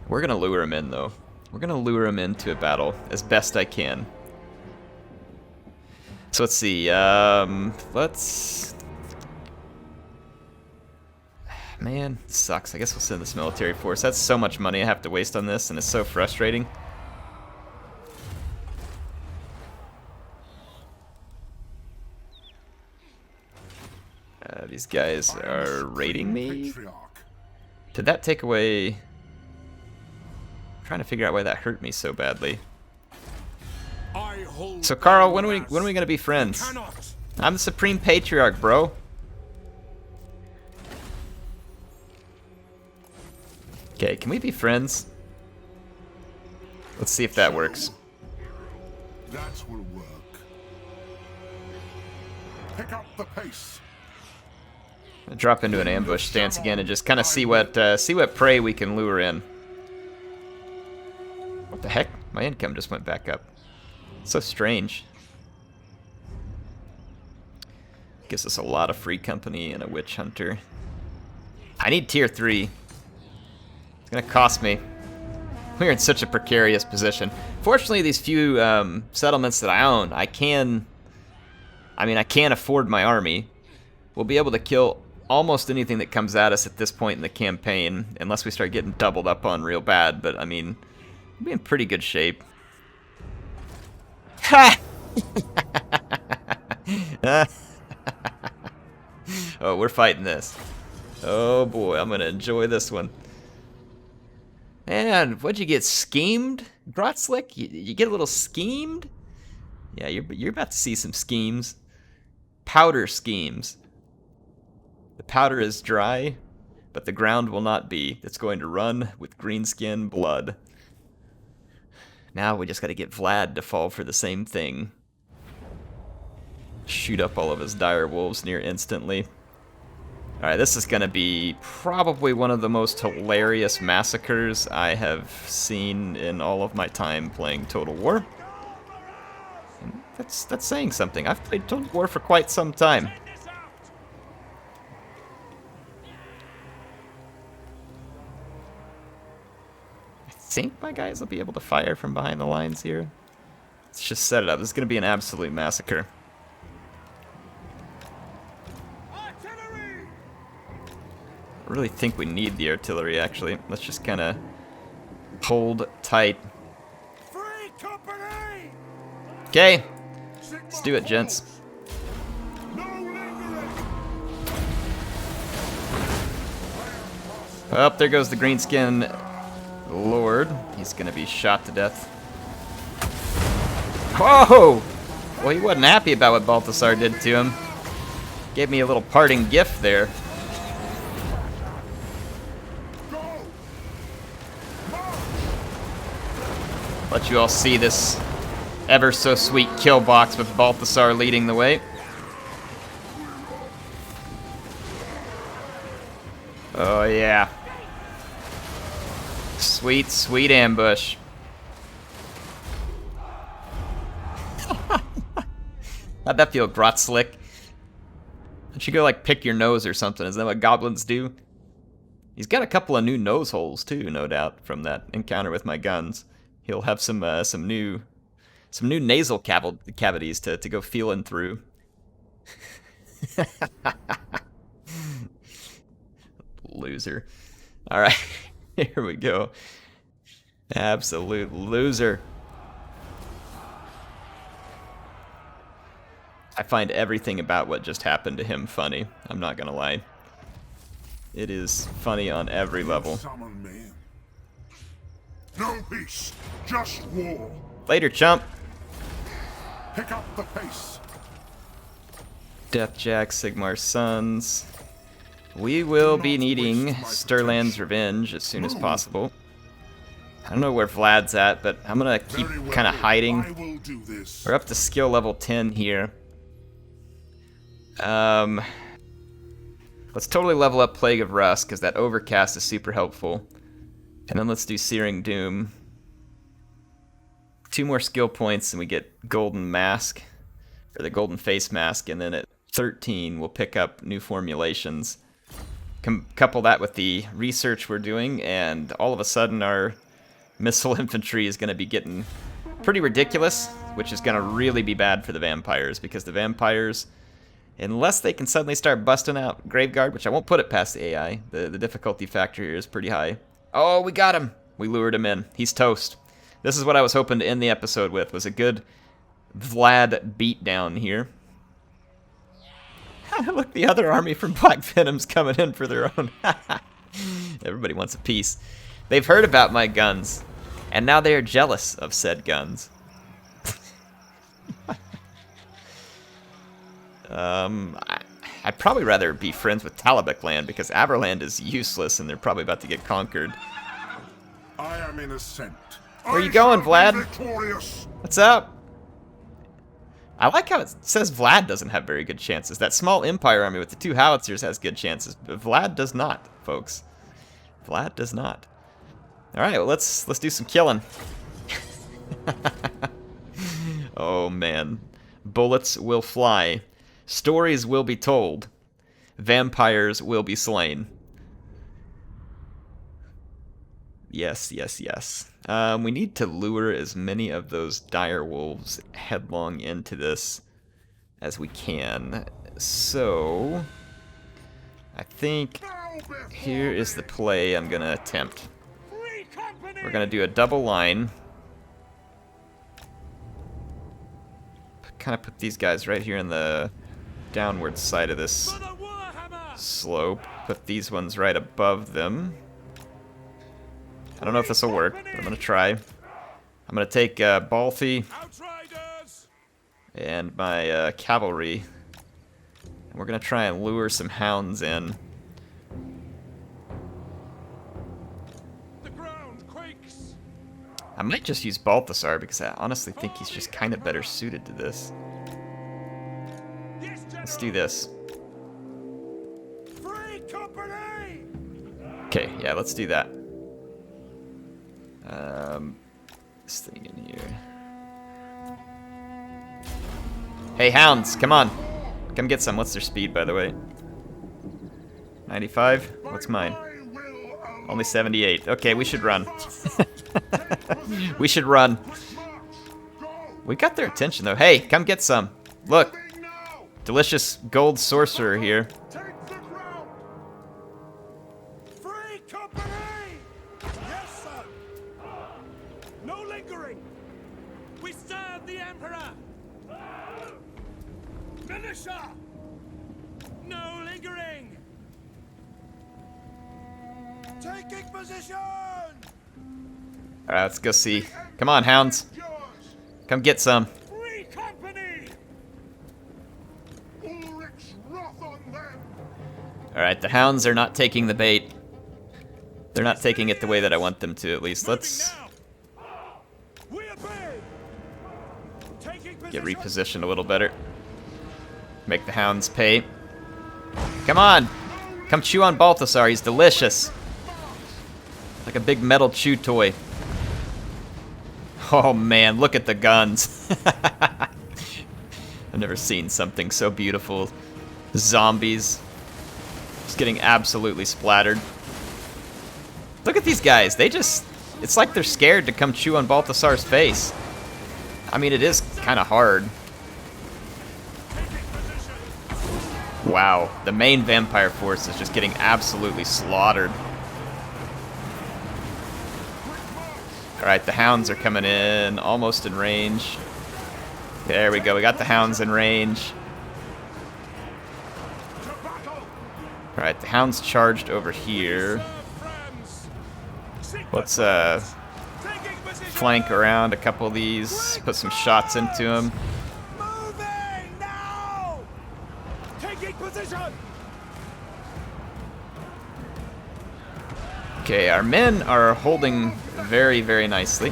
We're gonna lure him in, though. We're gonna lure him into a battle as best I can. So let's see. Let's. Man, this sucks. I guess we'll send this military force. That's so much money I have to waste on this, and it's so frustrating. These guys are raiding me. Did that take away... I'm trying to figure out why that hurt me so badly. So Carl, when are we gonna be friends? I'm the Supreme Patriarch, bro. Okay, can we be friends? Let's see if that works.
That will work. Pick up the pace.
I'll drop into an ambush stance again and just kind of see what prey we can lure in. What the heck? My income just went back up. So strange. Gives us a lot of free company and a witch hunter. I need tier 3. It's gonna cost me. We're in such a precarious position. Fortunately, these few settlements that I own, I can afford my army. We'll be able to kill almost anything that comes at us at this point in the campaign, unless we start getting doubled up on real bad, but I mean, we'll be in pretty good shape. Ha! Oh, we're fighting this. Oh boy, I'm gonna enjoy this one. Man, what'd you get, schemed? Grotzlick? You get a little schemed? Yeah, you're about to see some schemes. Powder schemes. The powder is dry, but the ground will not be. It's going to run with greenskin blood. Now we just gotta get Vlad to fall for the same thing. Shoot up all of his dire wolves near instantly. Alright, this is gonna be probably one of the most hilarious massacres I have seen in all of my time playing Total War. And that's saying something. I've played Total War for quite some time. I think my guys will be able to fire from behind the lines here. Let's just set it up. This is going to be an absolute massacre. I really think we need the artillery, actually. Let's just kind of hold tight. Okay, let's do it, gents. Oh, there goes the greenskin Lord. He's gonna be shot to death. Whoa! Well, he wasn't happy about what Balthasar did to him. Gave me a little parting gift there. Let you all see this ever so sweet kill box with Balthasar leading the way. Oh yeah. Sweet, sweet ambush. How'd that feel, Grotslick? Don't you go like pick your nose or something? Isn't that what goblins do? He's got a couple of new nose holes too, no doubt, from that encounter with my guns. He'll have some new nasal cavities to go feeling through. Loser. All right, here we go. Absolute loser. I find everything about what just happened to him funny. I'm not gonna lie. It is funny on every level.
Summon me. No peace, just war.
Later, chump.
Pick up the pace.
Deathjack, Sigmar's sons. We will be needing Stirland's revenge as soon as possible. I don't know where Vlad's at, but I'm gonna keep kind of hiding.
I will do this.
We're up to skill level 10 here. Let's totally level up Plague of Rust, because that Overcast is super helpful. And then let's do Searing Doom. 2 more skill points and we get Golden Mask, or the Golden Face Mask, and then at 13 we'll pick up new formulations. Couple that with the research we're doing, and all of a sudden our missile infantry is going to be getting pretty ridiculous, which is going to really be bad for the vampires, because the vampires, unless they can suddenly start busting out Graveguard, which I won't put it past the AI, the difficulty factor here is pretty high. Oh, we got him! We lured him in. He's toast. This is what I was hoping to end the episode with, was a good Vlad beatdown here. Look, the other army from Black Venom's coming in for their own. Everybody wants a piece. They've heard about my guns, and now they are jealous of said guns. I'd probably rather be friends with Talabek Land, because Averland is useless and they're probably about to get conquered.
I am innocent.
Where you going, Vlad?
Victorious.
What's up? I like how it says Vlad doesn't have very good chances. That small Empire army with the 2 howitzers has good chances, but Vlad does not, folks. Vlad does not. All right, well, let's do some killing. Oh man, bullets will fly. Stories will be told. Vampires will be slain. Yes, yes, yes. We need to lure as many of those dire wolves headlong into this as we can. So, I think here is the play I'm going to attempt. We're going to do a double line. Kind of put these guys right here in the downward side of this slope. Put these ones right above them. I don't know if this will work, but I'm going to try. I'm going to take Balthy and my cavalry, and we're going to try and lure some hounds in. I might just use Balthasar, because I honestly think he's just kind of better suited to this. Let's do this. Okay, yeah, let's do that. This thing in here. Hey, hounds, come on. Come get some. What's their speed, by the way? 95? What's mine? Only 78. Okay, we should run. We should run. We got their attention, though. Hey, come get some. Look. Delicious gold sorcerer here.
Free company! Yes, sir! No lingering! We serve the Emperor! Militia! No lingering! Taking position!
Alright, let's go see. Come on, hounds. Come get some.
Free company! Ulrich's wrath on them!
Alright, the hounds are not taking the bait. They're not taking it the way that I want them to, at least. Let's get repositioned a little better. Make the hounds pay. Come on! Come chew on Balthasar, he's delicious. Like a big metal chew toy. Oh man, look at the guns. I've never seen something so beautiful. Zombies. Just getting absolutely splattered. Look at these guys, they just... It's like they're scared to come chew on Balthasar's face. I mean, it is kind of hard. Wow, the main vampire force is just getting absolutely slaughtered. Alright, the hounds are coming in, almost in range. There we go, we got the hounds in range. Alright, the hounds charged over here. Let's flank around a couple of these, put some shots into them. Okay, our men are holding very, very nicely.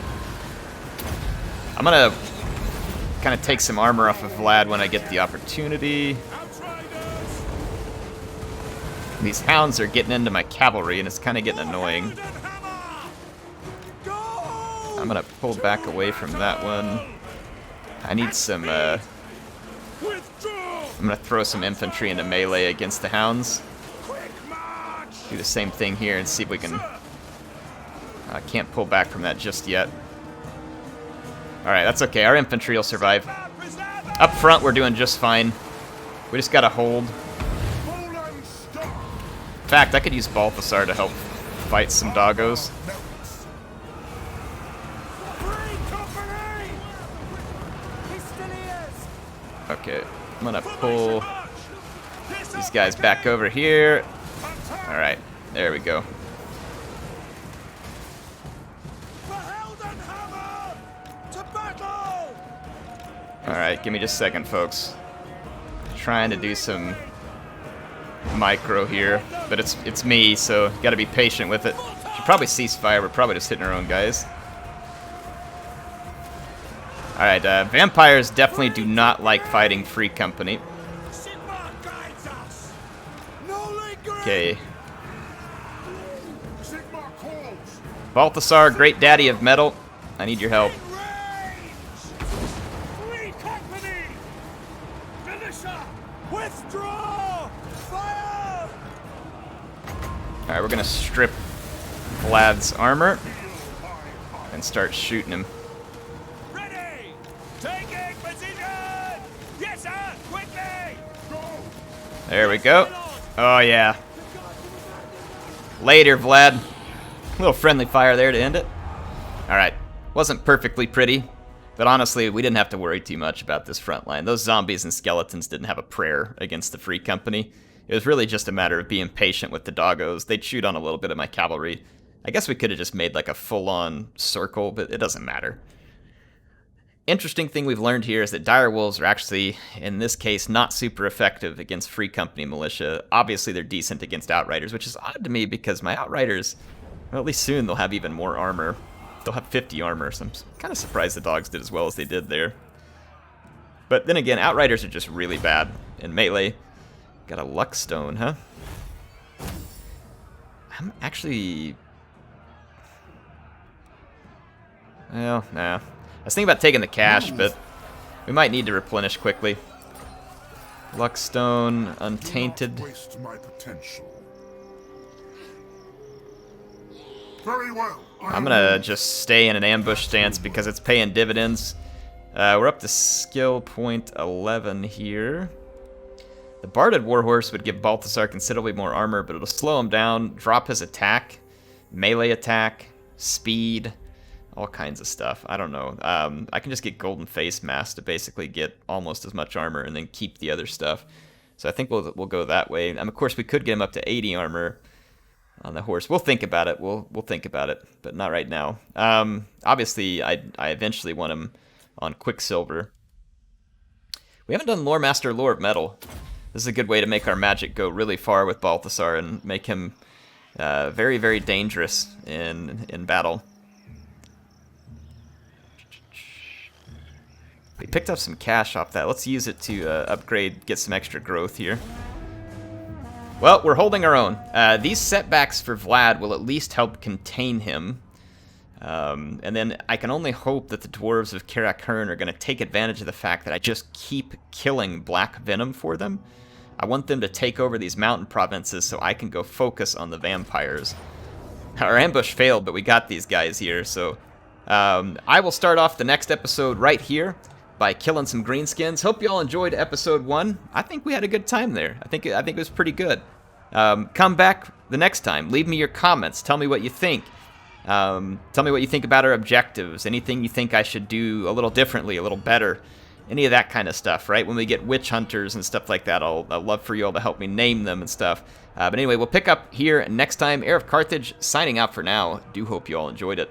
I'm gonna kind of take some armor off of Vlad when I get the opportunity. These hounds are getting into my cavalry, and it's kind of getting annoying. I'm gonna pull back away from that one. I need some, I'm gonna throw some infantry into melee against the hounds. Do the same thing here and see if we can... I can't pull back from that just yet. Alright, that's okay. Our infantry will survive. Up front, we're doing just fine. We just gotta hold. In fact, I could use Balthasar to help fight some doggos. Okay, I'm gonna pull these guys back over here. Alright, there we go. Alright, give me just a second, folks. Trying to do some micro here, but it's me, so you gotta be patient with it. Should probably cease fire, we're probably just hitting our own guys. Alright, vampires definitely do not like fighting free company. Okay. Balthasar, great daddy of metal. I need your help. Alright, we're gonna strip Vlad's armor and start shooting him.
Ready! Taking position! Yes, sir! Quickly!
There we go. Oh, yeah. Later, Vlad. A little friendly fire there to end it. Alright. Wasn't perfectly pretty, but honestly, we didn't have to worry too much about this front line. Those zombies and skeletons didn't have a prayer against the Free Company. It was really just a matter of being patient with the doggos. They chewed on a little bit of my cavalry. I guess we could have just made like a full-on circle, but it doesn't matter. Interesting thing we've learned here is that direwolves are actually, in this case, not super effective against Free Company militia. Obviously, they're decent against outriders, which is odd to me because my outriders, well, at least soon they'll have even more armor. They'll have 50 armor, so I'm kind of surprised the dogs did as well as they did there. But then again, outriders are just really bad in melee. Got a luck stone, huh? I'm actually... Well, nah. I was thinking about taking the cash, but we might need to replenish quickly. Luck stone, untainted.
Do not waste my potential. Very well.
I'm gonna just stay in an ambush stance because it's paying dividends. We're up to skill point 11 here. The Barded Warhorse would give Balthasar considerably more armor, but it'll slow him down, drop his attack, melee attack, speed, all kinds of stuff. I don't know. I can just get Golden Face Mask to basically get almost as much armor and then keep the other stuff. So I think we'll go that way. Of course, we could get him up to 80 armor. on the horse. We'll think about it. We'll think about it, but not right now. Obviously, I eventually want him on Quicksilver. We haven't done Lore Master, Lore of Metal. This is a good way to make our magic go really far with Balthasar and make him very, very dangerous in battle. We picked up some cash off that. Let's use it to upgrade, get some extra growth here. Well, we're holding our own. These setbacks for Vlad will at least help contain him. And then I can only hope that the dwarves of Karak Hern are going to take advantage of the fact that I just keep killing Black Venom for them. I want them to take over these mountain provinces so I can go focus on the vampires. Our ambush failed, but we got these guys here, so I will start off the next episode right here by killing some greenskins. Hope you all enjoyed episode 1. I think we had a good time there. I think it was pretty good. Come back the next time. Leave me your comments. Tell me what you think. Tell me what you think about our objectives. Anything you think I should do a little differently, a little better. Any of that kind of stuff, right? When we get witch hunters and stuff like that, I'll love for you all to help me name them and stuff. But anyway, we'll pick up here next time. HeirofCarthage signing out for now. Do hope you all enjoyed it.